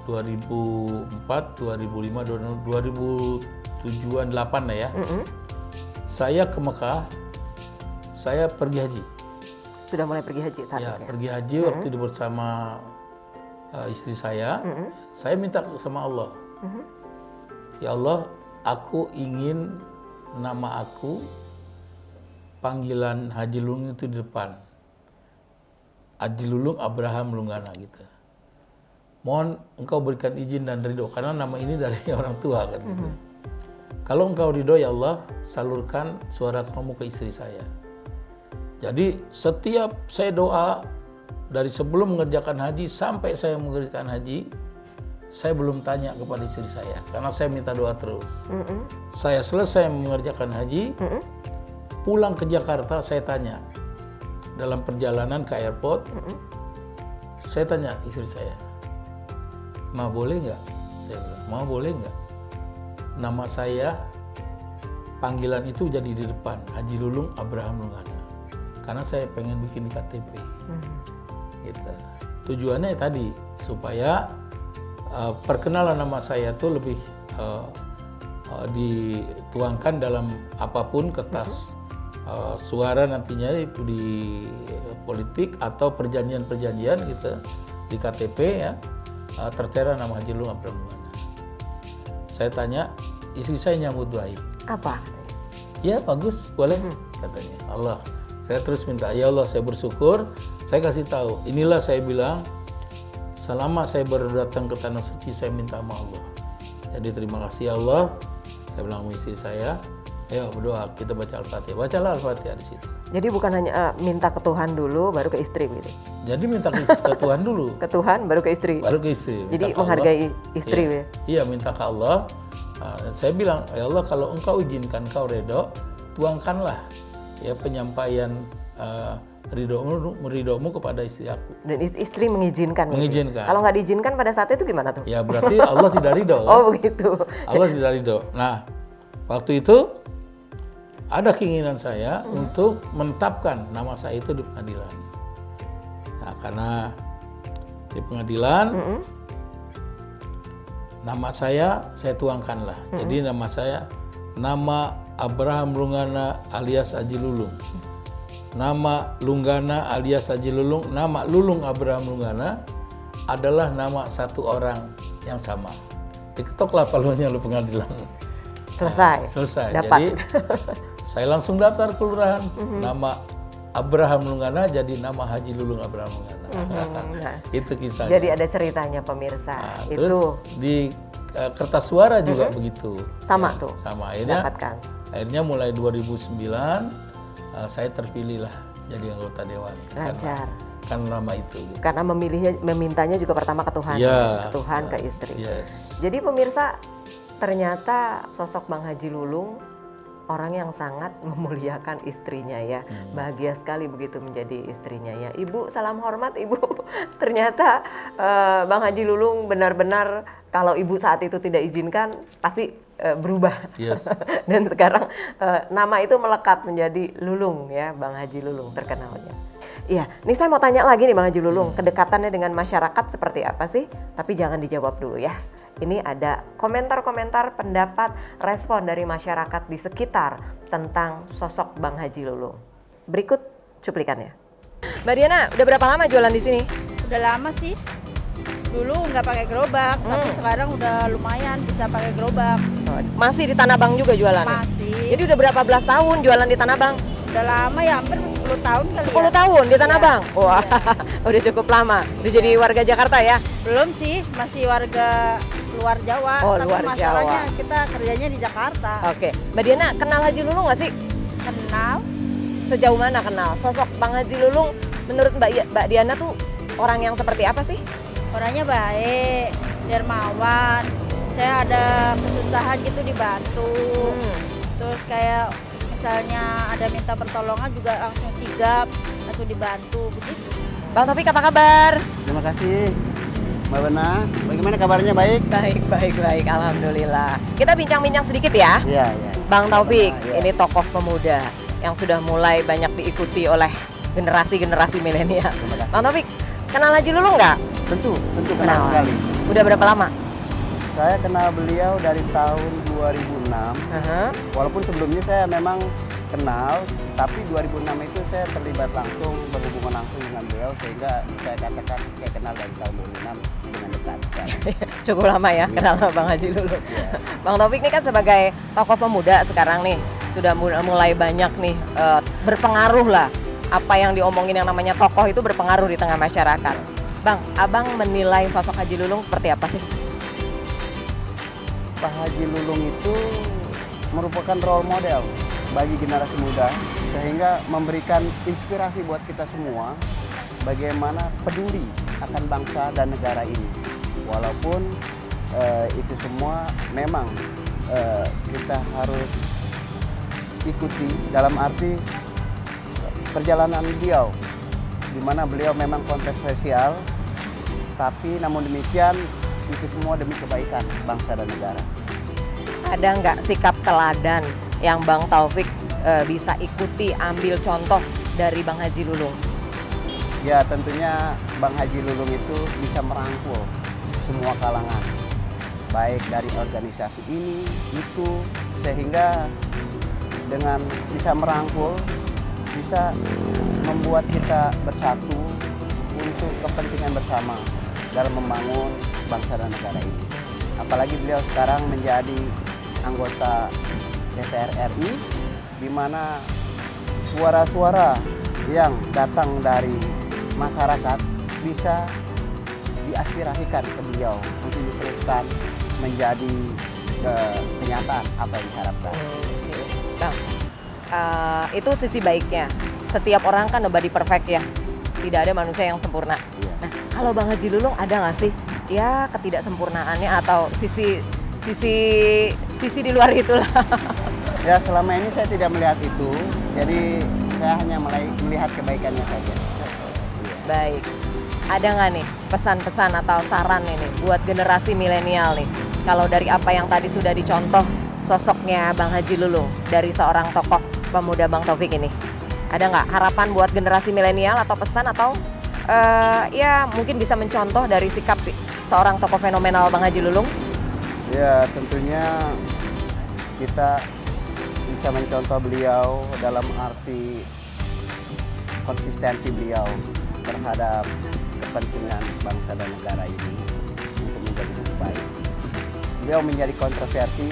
2004, 2005, 2007-an 8 ya. Saya ke Mekah, saya pergi haji. Sudah mulai pergi haji saat itu ya? Pergi haji waktu itu bersama istri saya. Saya minta sama Allah, ya Allah, aku ingin nama aku, panggilan Haji Lulung itu di depan. Haji Lulung Abraham Lunggana gitu. Mohon engkau berikan izin dan ridho, karena nama ini dari orang tua kan gitu. Kalau engkau ridho ya Allah, salurkan suara kamu ke istri saya. Jadi setiap saya doa, dari sebelum mengerjakan haji sampai saya mengerjakan haji, saya belum tanya kepada istri saya, karena saya minta doa terus. Saya selesai mengerjakan haji, pulang ke Jakarta saya tanya, dalam perjalanan ke airport, saya tanya istri saya, Ma boleh nggak? Saya bilang, Ma boleh nggak? Nama saya, panggilan itu jadi di depan, Haji Lulung Abraham Lunggana. Karena saya pengen bikin di KTP. Gitu. Tujuannya tadi, supaya perkenalan nama saya itu lebih dituangkan dalam apapun kertas suara nantinya di politik atau perjanjian-perjanjian gitu di KTP ya, tertera nama Haji Lulung Abraham Lunggana. Saya tanya, istri saya nyambut baik. Apa? Ya bagus, boleh katanya. Allah, saya terus minta, ya Allah saya bersyukur, saya kasih tahu, inilah saya bilang, selama saya baru datang ke Tanah Suci saya minta sama Allah. Jadi terima kasih ya Allah, saya bilang sama istri saya, ayo berdoa, kita baca Al-Fatihah. Bacalah Al-Fatihah di situ. Jadi bukan hanya minta ke Tuhan dulu, baru ke istri gitu? Jadi minta ke Tuhan dulu. Ke Tuhan, baru ke istri? Baru ke istri. Jadi menghargai istri ya? Iya, minta ke Allah. Saya bilang, ya Allah kalau engkau izinkan, engkau redho, tuangkanlah ya penyampaian ridhomu kepada istri aku. Dan istri mengizinkan? Mengizinkan. Kalau nggak diizinkan pada saat itu gimana tuh? Ya berarti Allah tidak ridho. Kan? Oh begitu. Allah tidak ridho. Nah, waktu itu ada keinginan saya untuk menetapkan nama saya itu di pengadilan. Nah, karena di pengadilan nama saya tuangkanlah. Jadi nama saya, nama Abraham Lunggana alias Haji Lulung. Nama Lunggana alias Haji Lulung, nama Lulung Abraham Lunggana adalah nama satu orang yang sama. Diketoklah palunya oleh pengadilan. Selesai. Selesai. Dapat. Jadi saya langsung daftar ke kelurahan. Nama Abraham Lunggana jadi nama Haji Lulung Abraham Lunggana. Nah, itu kisahnya. Jadi ada ceritanya pemirsa. Nah, itu terus di kertas suara juga begitu. Sama ya, tuh. Sama. Akhirnya mulai 2009 saya terpilih lah jadi anggota dewan. Lancar. Kan lama itu. Gitu. Karena memintanya juga pertama ke Tuhan, ya, ke Tuhan, ke istri. Yes. Jadi pemirsa, ternyata sosok Bang Haji Lulung orang yang sangat memuliakan istrinya ya. Bahagia sekali begitu menjadi istrinya ya. Ibu, salam hormat Ibu. Ternyata Bang Haji Lulung benar-benar kalau Ibu saat itu tidak izinkan pasti berubah. Yes. Dan sekarang nama itu melekat menjadi Lulung ya, Bang Haji Lulung terkenalnya. Iya, ini saya mau tanya lagi nih Bang Haji Lulung, kedekatannya dengan masyarakat seperti apa sih? Tapi jangan dijawab dulu ya. Ini ada komentar-komentar, pendapat, respon dari masyarakat di sekitar tentang sosok Bang Haji Lulung. Berikut cuplikannya. Mbak Diana, udah berapa lama jualan di sini? Udah lama sih. Dulu nggak pakai gerobak, tapi sekarang udah lumayan bisa pakai gerobak. Masih di Tanah Abang juga jualan? Masih. Jadi udah berapa belas tahun jualan di Tanah Abang? Udah lama ya, hampir 10 tahun kali 10 ya. tahun di Tanah Iya. Abang? Wah, udah cukup lama. Udah jadi warga Jakarta ya? Belum sih, masih warga luar Jawa. Oh, tapi luar masalahnya Jawa. kita kerjanya di Jakarta. Oke, Mbak Diana kenal Haji Lulung nggak sih? Kenal, Sejauh mana kenal? Sosok Bang Haji Lulung menurut Mbak Diana tuh orang yang seperti apa sih? orangnya baik, dermawan. Saya ada kesusahan gitu dibantu. Terus kayak misalnya ada minta pertolongan juga langsung sigap, langsung dibantu begitu. Bang Taufik apa kabar? Terima kasih Mbak Bena. Bagaimana kabarnya, baik? Baik, alhamdulillah. Kita bincang-bincang sedikit ya. Iya, iya. Bang Taufik, Iya. ini tokoh pemuda yang sudah mulai banyak diikuti oleh generasi-generasi milenial. Terima kasih. Bang Taufik, kenal Haji Lulung nggak? Tentu kenal sekali. Udah berapa lama? Saya kenal beliau dari tahun 2006. Walaupun sebelumnya saya memang kenal, tapi 2006 itu saya terlibat langsung, berhubungan langsung dengan beliau, sehingga saya katakan saya kenal dari tahun 2006 dengan dekat. Cukup lama ya kenal Bang Haji Lulung. Bang Taufik ini kan sebagai tokoh pemuda sekarang nih sudah mulai banyak nih berpengaruh lah. Apa yang diomongin yang namanya tokoh itu berpengaruh di tengah masyarakat. Bang, abang menilai sosok Haji Lulung seperti apa sih? Pak Haji Lulung itu merupakan role model bagi generasi muda, sehingga memberikan inspirasi buat kita semua bagaimana peduli akan bangsa dan negara ini. Walaupun itu semua memang kita harus ikuti dalam arti perjalanan beliau, di mana beliau memang kontroversial, tapi namun demikian itu semua demi kebaikan bangsa dan negara. Ada nggak sikap teladan yang Bang Taufik bisa ikuti, ambil contoh dari Bang Haji Lulung? Ya tentunya Bang Haji Lulung itu bisa merangkul semua kalangan, baik dari organisasi ini, itu, sehingga dengan bisa merangkul, bisa membuat kita bersatu untuk kepentingan bersama dalam membangun bangsa dan negara ini. Apalagi beliau sekarang menjadi anggota DPR RI, di mana suara-suara yang datang dari masyarakat bisa diaspirasikan ke beliau untuk diteruskan menjadi kenyataan apa yang diharapkan. Bang, itu sisi baiknya. Setiap orang kan nobody perfect ya. Tidak ada manusia yang sempurna. Iya. Nah, kalau Bang Haji Lulung ada nggak sih ya ketidaksempurnaannya atau sisi di luar itulah? Ya selama ini saya tidak melihat itu, jadi saya hanya melihat kebaikannya saja. Baik. Ada nggak nih pesan-pesan atau saran ini buat generasi milenial nih? Kalau dari apa yang tadi sudah dicontoh sosoknya Bang Haji Lulung dari seorang tokoh pemuda Bang Taufik ini, ada nggak harapan buat generasi milenial atau pesan atau ya mungkin bisa mencontoh dari sikap seorang tokoh fenomenal Bang Haji Lulung? Ya tentunya kita bisa mencontoh beliau dalam arti konsistensi beliau terhadap kepentingan bangsa dan negara ini untuk menjadi lebih baik. Beliau menjadi kontroversi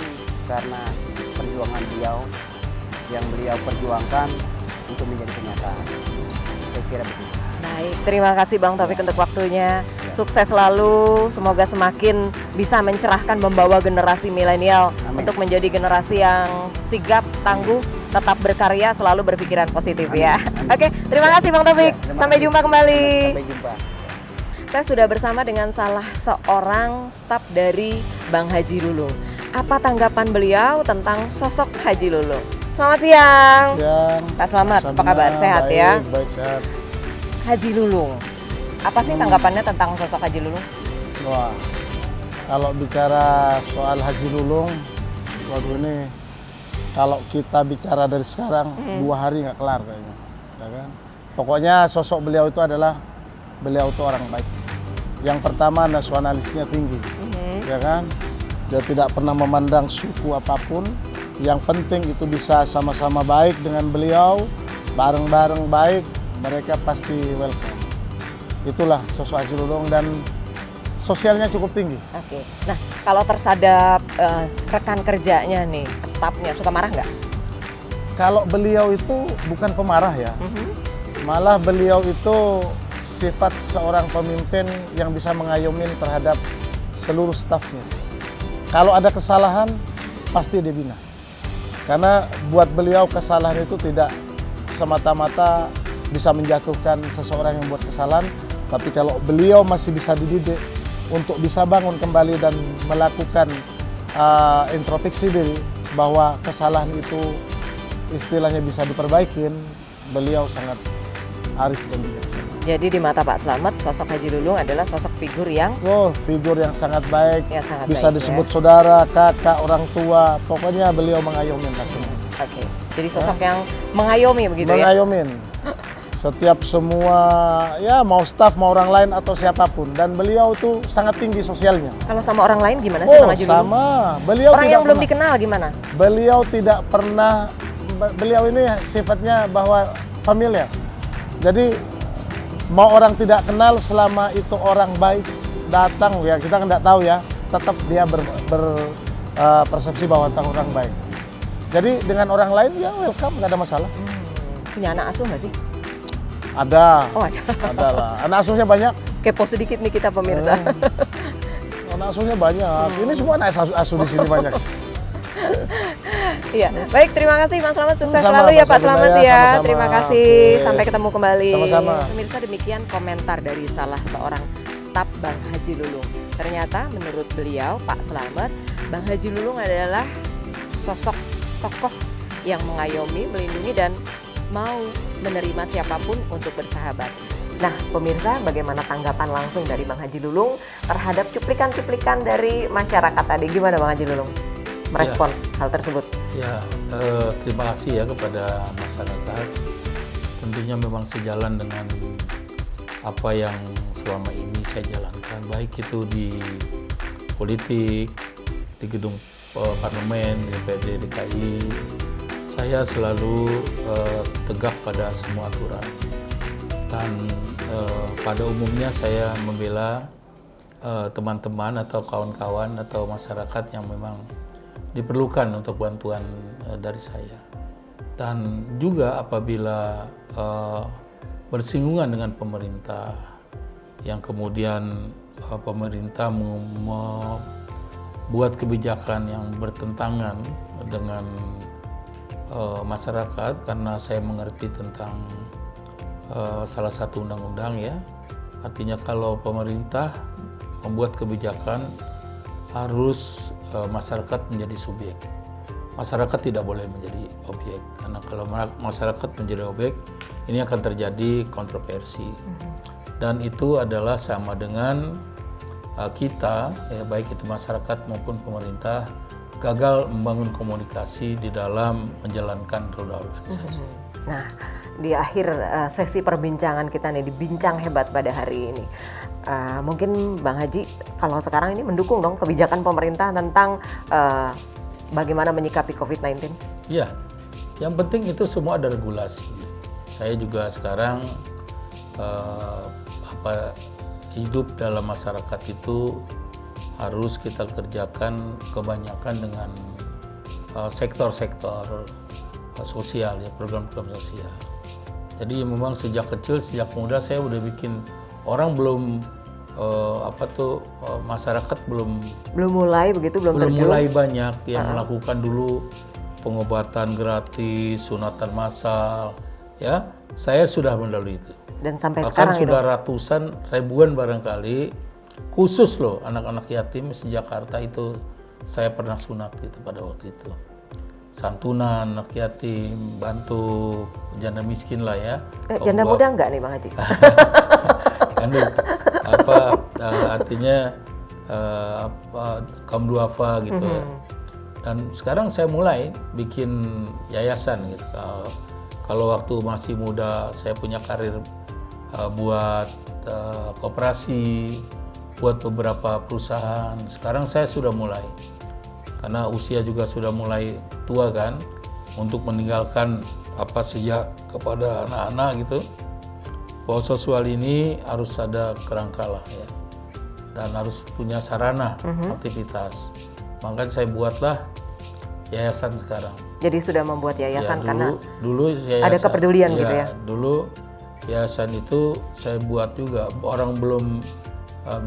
karena perjuangan beliau yang beliau perjuangkan untuk menjadi kenyataan. Saya kira begitu. Baik, terima kasih Bang Taufik untuk waktunya. Sukses selalu, semoga semakin bisa mencerahkan membawa generasi milenial untuk menjadi generasi yang sigap, tangguh, tetap berkarya, selalu berpikiran positif. Amin. Ya. Amin. Oke, terima kasih Bang Taufik. Sampai jumpa kembali. Sampai jumpa. Saya sudah bersama dengan salah seorang staf dari Bang Haji Lulung. Apa tanggapan beliau tentang sosok Haji Lulung? Selamat siang. Siang. Pak Slamet, apa Sabina, kabar? Sehat baik, ya? Baik, sehat. Haji Lulung. Apa sih tanggapannya tentang sosok Haji Lulung? Wah, kalau bicara soal Haji Lulung, waduh ini kalau kita bicara dari sekarang 2 hari nggak kelar kayaknya, ya kan? Pokoknya sosok beliau itu adalah beliau itu orang baik. Yang pertama nasionalisnya tinggi, ya kan? Dia tidak pernah memandang suku apapun. Yang penting itu bisa sama-sama baik dengan beliau, bareng-bareng baik, mereka pasti welcome. Itulah sosok Haji Lulung dan sosialnya cukup tinggi. Oke. Nah, kalau terhadap rekan kerjanya nih, stafnya suka marah nggak? Kalau beliau itu bukan pemarah ya, malah beliau itu sifat seorang pemimpin yang bisa mengayomin terhadap seluruh stafnya. Kalau ada kesalahan, pasti dia bina. Karena buat beliau kesalahan itu tidak semata-mata bisa menjatuhkan seseorang yang buat kesalahan, tapi kalau beliau masih bisa dididik untuk bisa bangun kembali dan melakukan introspeksi diri bahwa kesalahan itu istilahnya bisa diperbaikin, beliau sangat arif dan bijaksana. Jadi di mata Pak Slamet, sosok Haji Lulung adalah sosok figur yang Figur yang sangat baik, Ya, sangat bisa baik, disebut saudara, kakak, orang tua, pokoknya beliau mengayomi semua. Oke. Jadi sosok yang mengayomi begitu ya? Mengayomin setiap semua, ya mau staf, mau orang lain atau siapapun, dan beliau tuh sangat tinggi sosialnya. Kalau sama orang lain gimana sih Bang Haji Lulung? Sama, beliau Orang tidak yang belum pernah, dikenal gimana? beliau tidak pernah, beliau ini sifatnya bahwa familiar. Jadi mau orang tidak kenal, selama itu orang baik datang, ya kita kan tidak tahu ya, tetap dia berpersepsi bahwa orang baik. Jadi dengan orang lain ya welcome, nggak ada masalah. Punya anak asuh nggak sih? Ada, Oh ada. ada lah. Anak asuhnya banyak. Kepo sedikit nih kita pemirsa. Anak asuhnya banyak. Ini semua anak asuh di sini banyak. Iya, baik, terima kasih Mas Slamet, sukses Sama-sama, selalu ya Pak Pak Sabina Slamet ya, ya. sama-sama. Terima kasih, Oke. sampai ketemu kembali. Sama-sama. Pemirsa, demikian komentar dari salah seorang staf Bang Haji Lulung. Ternyata menurut beliau, Pak Slamet, Bang Haji Lulung adalah sosok tokoh yang mengayomi, melindungi, dan mau menerima siapapun untuk bersahabat. Nah, pemirsa, bagaimana tanggapan langsung dari Bang Haji Lulung terhadap cuplikan-cuplikan dari masyarakat tadi? Gimana Bang Haji Lulung merespon hal tersebut? Ya, terima kasih ya kepada masyarakat. Tentunya memang sejalan dengan apa yang selama ini saya jalankan, baik itu di politik, di gedung parlemen, DPRD DKI. Saya selalu tegak pada semua aturan. Dan pada umumnya saya membela teman-teman atau kawan-kawan atau masyarakat yang memang diperlukan untuk bantuan dari saya. Dan juga apabila bersinggungan dengan pemerintah yang kemudian pemerintah membuat kebijakan yang bertentangan dengan masyarakat, karena saya mengerti tentang salah satu undang-undang ya, artinya kalau pemerintah membuat kebijakan harus masyarakat menjadi subjek. Masyarakat tidak boleh menjadi objek, karena kalau masyarakat menjadi objek, ini akan terjadi kontroversi. Dan itu adalah sama dengan kita, ya, baik itu masyarakat maupun pemerintah, gagal membangun komunikasi di dalam menjalankan roda organisasi. Nah, di akhir sesi perbincangan kita nih, dibincang hebat pada hari ini. Mungkin Bang Haji kalau sekarang ini mendukung dong kebijakan pemerintah tentang bagaimana menyikapi COVID-19? Ya, yang penting itu semua ada regulasi. Saya juga sekarang hidup dalam masyarakat itu harus kita kerjakan kebanyakan dengan sektor-sektor sosial ya, program-program sosial. Jadi memang sejak kecil, sejak muda saya udah bikin orang belum masyarakat belum mulai begitu, belum terjun. mulai banyak yang melakukan dulu pengobatan gratis, sunatan massal, ya. Saya sudah melalui itu. Dan sampai Bahkan sekarang sudah itu. ratusan, ribuan barangkali, khusus loh anak-anak yatim di Jakarta itu saya pernah sunat gitu pada waktu itu. santunan, anak yatim, bantu janda miskin lah ya. Janda muda enggak nih Bang Haji? Kan artinya kaum duafa gitu ya. Dan sekarang saya mulai bikin yayasan gitu. Kalau waktu masih muda saya punya karir buat koperasi, buat beberapa perusahaan. Sekarang saya sudah mulai, karena usia juga sudah mulai tua kan, untuk meninggalkan sejak kepada anak-anak gitu. Bahwa sosial ini harus ada kerangka lah ya, dan harus punya sarana aktivitas. Makanya saya buatlah yayasan sekarang. Jadi sudah membuat yayasan Ya, karena dulu yayasan, ada kepedulian gitu ya? Dulu yayasan itu saya buat juga. Orang belum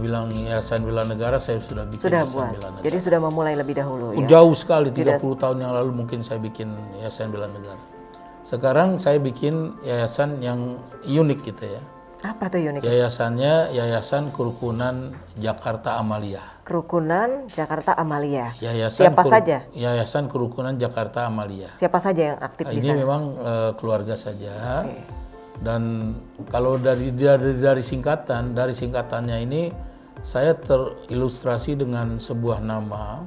bilang yayasan bela negara, saya sudah bikin sudah yayasan buat. bela negara. Jadi sudah memulai lebih dahulu ya? Jauh sekali, 30 tahun yang lalu mungkin saya bikin yayasan bela negara. Sekarang saya bikin yayasan yang unik gitu ya. Apa tuh unik? Yayasannya Yayasan Kerukunan Jakarta Amalia. Kerukunan Jakarta Amalia. Yayasan Siapa saja? Yayasan Kerukunan Jakarta Amalia. Siapa saja yang aktif di Ini sana? memang keluarga saja. Dan kalau dari singkatannya ini saya terilustrasi dengan sebuah nama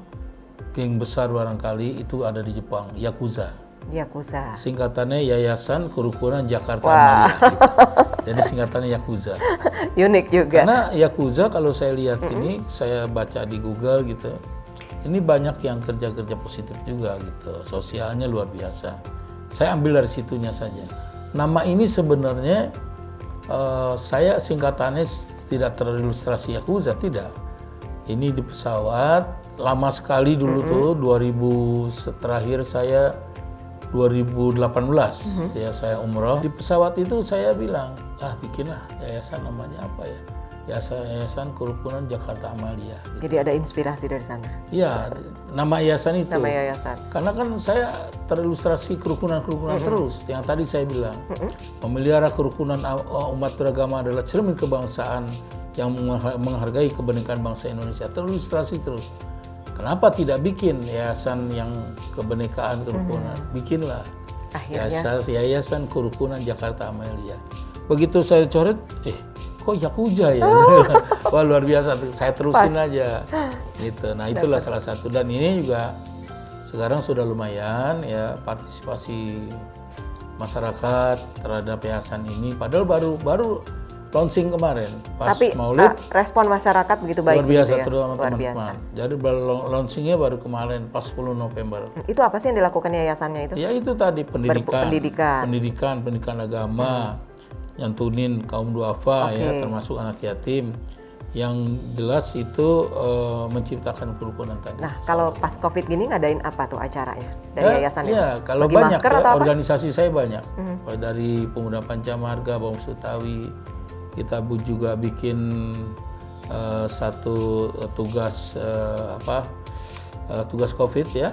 geng besar barangkali itu ada di Jepang, Yakuza. Yakuza. Singkatannya Yayasan Kerukunan Jakarta Amalia. Gitu. Jadi singkatannya Yakuza. Unik juga. Karena Yakuza kalau saya lihat ini, saya baca di Google gitu, ini banyak yang kerja-kerja positif juga gitu, sosialnya luar biasa. Saya ambil dari situnya saja. Nama ini sebenarnya saya singkatannya tidak terilustrasi Yakuza, tidak. Ini di pesawat, lama sekali dulu tuh, 2000 terakhir saya 2018 ya saya umroh. Di pesawat itu saya bilang, bikinlah yayasan, namanya apa ya? Yayasan Kerukunan Jakarta Amalia. Gitu. Jadi ada inspirasi dari sana. Iya, nama yayasan itu. Nama yayasan. Karena kan saya terilustrasi kerukunan-kerukunan terus. Yang tadi saya bilang, memelihara kerukunan umat beragama adalah cermin kebangsaan yang menghargai kebenekaan bangsa Indonesia. Terilustrasi terus. Kenapa tidak bikin yayasan yang kebenekaan kerukunan? Bikinlah yayasan Kerukunan Jakarta Amalia. Begitu saya coret, kok Yakuza ya? Wah luar biasa, saya terusin aja. Gitu. Nah itulah salah satu, dan ini juga sekarang sudah lumayan ya partisipasi masyarakat terhadap yayasan ini. Padahal baru launching kemarin pas Tapi Maulid. respon masyarakat begitu baik. Luar biasa, gitu ya? terutama Luar teman-teman. biasa. Jadi launchingnya baru kemarin pas 10 November. Itu apa sih yang dilakukan yayasannya itu? Ya itu tadi pendidikan agama, nyantunin kaum duafa ya, termasuk anak yatim. Yang jelas itu menciptakan kerukunan tadi. Nah, kalau pas COVID gini ngadain apa tuh acaranya dari yayasan itu? Ya, kalau Bagi banyak masker ya, atau apa? organisasi saya banyak. Dari Pemuda Pancamarga, Bang Sutawi, kita juga bikin satu tugas tugas COVID ya.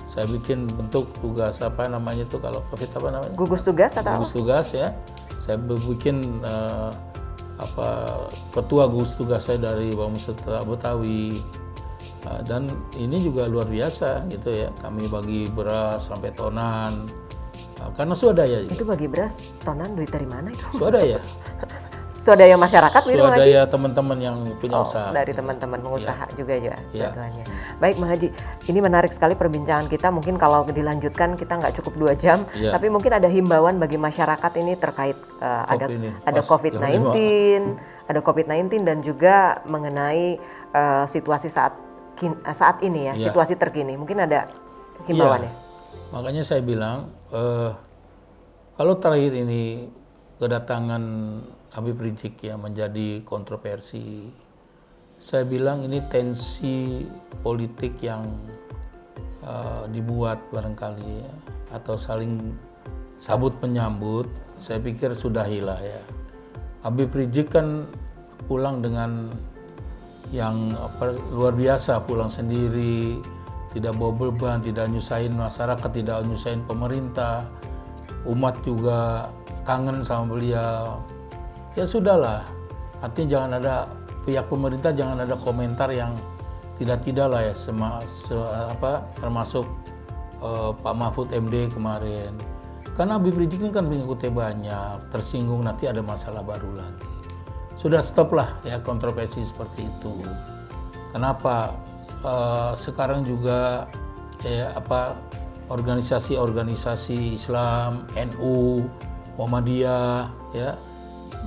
Saya bikin bentuk tugas apa namanya itu kalau COVID apa namanya? Gugus tugas atau gugus tugas ya. Saya bikin ketua gugus tugas saya dari Bang Betawi. Dan ini juga luar biasa gitu ya. Kami bagi beras sampai tonan. Karena swadaya juga. itu bagi beras tonan duit dari mana itu? Swadaya. Swadaya masyarakat gitu Bang Haji? Swadaya teman-teman yang punya usaha. Dari teman-teman pengusaha juga ya bantuannya. Ya. Baik Bang Haji, ini menarik sekali perbincangan kita. Mungkin kalau dilanjutkan kita nggak cukup 2 jam, Ya. tapi mungkin ada himbauan bagi masyarakat ini terkait ada COVID-19 dan juga mengenai situasi saat ini ya, situasi terkini. Mungkin ada himbauannya. Makanya saya bilang kalau terakhir ini kedatangan Habib Rizik ya menjadi kontroversi, saya bilang ini tensi politik yang dibuat barangkali ya, atau saling sabut menyambut. Saya pikir sudahilah ya. Habib Rizik kan pulang dengan yang luar biasa, pulang sendiri, tidak bawa beban, tidak nyusahin masyarakat, tidak nyusahin pemerintah, umat juga kangen sama beliau. Ya sudahlah, artinya jangan ada pihak pemerintah, jangan ada komentar yang tidak lah ya, termasuk Pak Mahfud MD kemarin. Karena Habib Rizik ini kan pengikutnya banyak, tersinggung nanti ada masalah baru lagi. Sudah stop lah ya kontroversi seperti itu. Kenapa? Sekarang juga organisasi-organisasi Islam, NU, Muhammadiyah ya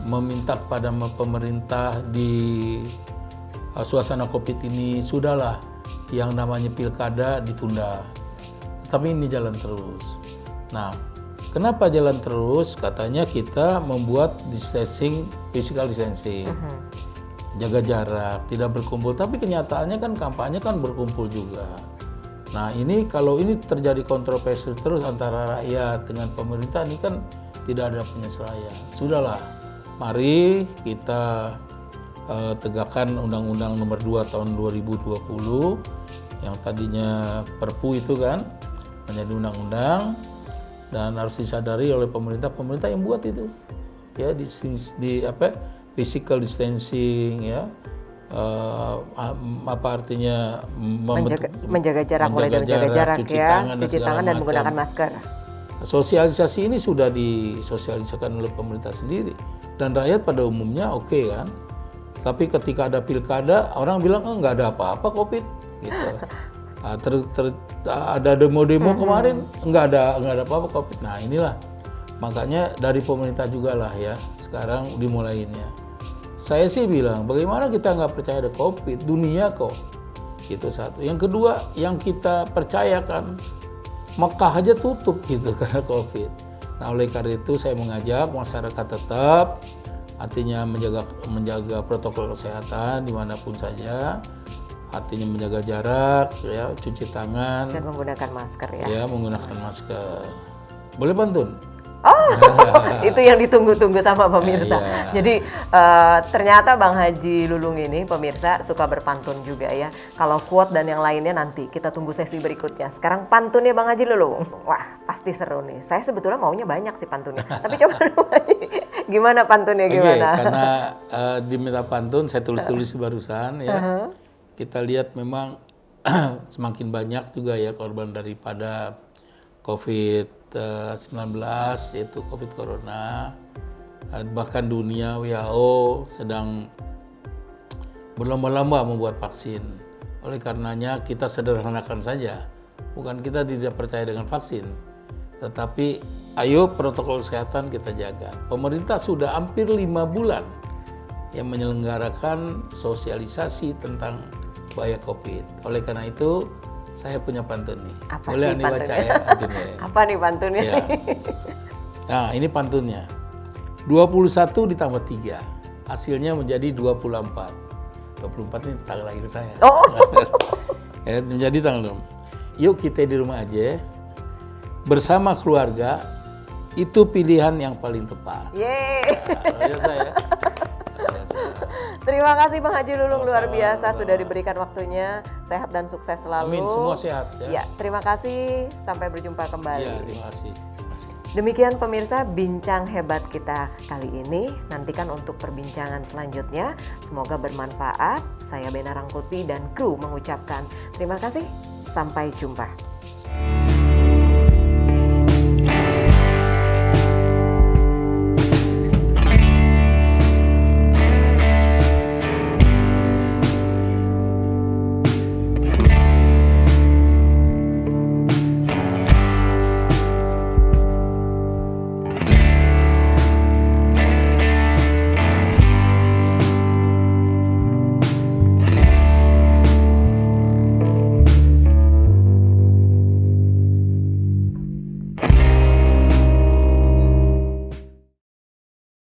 meminta kepada pemerintah di suasana Covid ini sudahlah yang namanya pilkada ditunda. Tapi ini jalan terus. Nah, kenapa jalan terus? Katanya kita membuat physical distancing, jaga jarak, tidak berkumpul. Tapi kenyataannya kan kampanye kan berkumpul juga. Nah ini kalau ini terjadi kontroversi terus antara rakyat dengan pemerintah, ini kan tidak ada penyesuaian. Sudahlah, mari kita tegakkan Undang-Undang Nomor 2 Tahun 2020 yang tadinya Perpu itu kan menjadi undang-undang. Dan harus disadari oleh pemerintah yang buat itu ya physical distancing ya apa artinya menjaga jarak, mulai dari menjaga jarak ya, cuci tangan dan menggunakan masker. Sosialisasi ini sudah disosialisasikan oleh pemerintah sendiri dan rakyat pada umumnya oke kan. Tapi ketika ada pilkada orang bilang nggak ada apa-apa COVID gitu. Ada demo-demo kemarin nggak ada apa-apa COVID. Nah inilah makanya dari pemerintah juga lah ya sekarang dimulainya. Saya sih bilang bagaimana kita nggak percaya ada COVID, dunia kok. Itu satu. Yang kedua yang kita percayakan Mekah aja tutup gitu karena COVID. Nah oleh karena itu saya mengajak masyarakat tetap artinya menjaga protokol kesehatan dimanapun saja. Artinya menjaga jarak, ya, cuci tangan, dan menggunakan masker ya. Ya, menggunakan masker. Boleh pantun? Oh, itu yang ditunggu-tunggu sama pemirsa. Iya. Jadi ternyata Bang Haji Lulung ini pemirsa suka berpantun juga ya. Kalau quote dan yang lainnya nanti kita tunggu sesi berikutnya. Sekarang pantunnya Bang Haji Lulung. Wah, pasti seru nih. Saya sebetulnya maunya banyak sih pantunnya. Tapi coba dulu gimana pantunnya gimana? Oke, karena diminta pantun saya tulis-tulis barusan ya. Kita lihat memang semakin banyak juga ya korban daripada COVID-19 yaitu COVID Corona. Bahkan dunia WHO sedang berlomba-lomba membuat vaksin. Oleh karenanya kita sederhanakan saja. Bukan kita tidak percaya dengan vaksin. Tetapi ayo protokol kesehatan kita jaga. Pemerintah sudah hampir 5 bulan yang menyelenggarakan sosialisasi tentang bahaya COVID. Oleh karena itu, saya punya pantun nih. Apa boleh sih baca pantunnya? ya pantunnya. Apa nih pantunnya? Ya. Nah, ini pantunnya. 21 ditambah 3. Hasilnya menjadi 24. 24 ini tanggal lahir saya. Oh. Ya, menjadi tanggal. Yuk kita di rumah aja. Bersama keluarga, itu pilihan yang paling tepat. Yeay. Nah, biasa ya. Terima kasih Bang Haji Lulung, luar biasa sudah diberikan waktunya. Sehat dan sukses selalu. Amin, semua sehat ya. Ya, terima kasih. Sampai berjumpa kembali. Ya, terima kasih. Demikian pemirsa bincang hebat kita kali ini. Nantikan untuk perbincangan selanjutnya. Semoga bermanfaat. Saya Bena Rangkuti dan kru mengucapkan terima kasih. Sampai jumpa.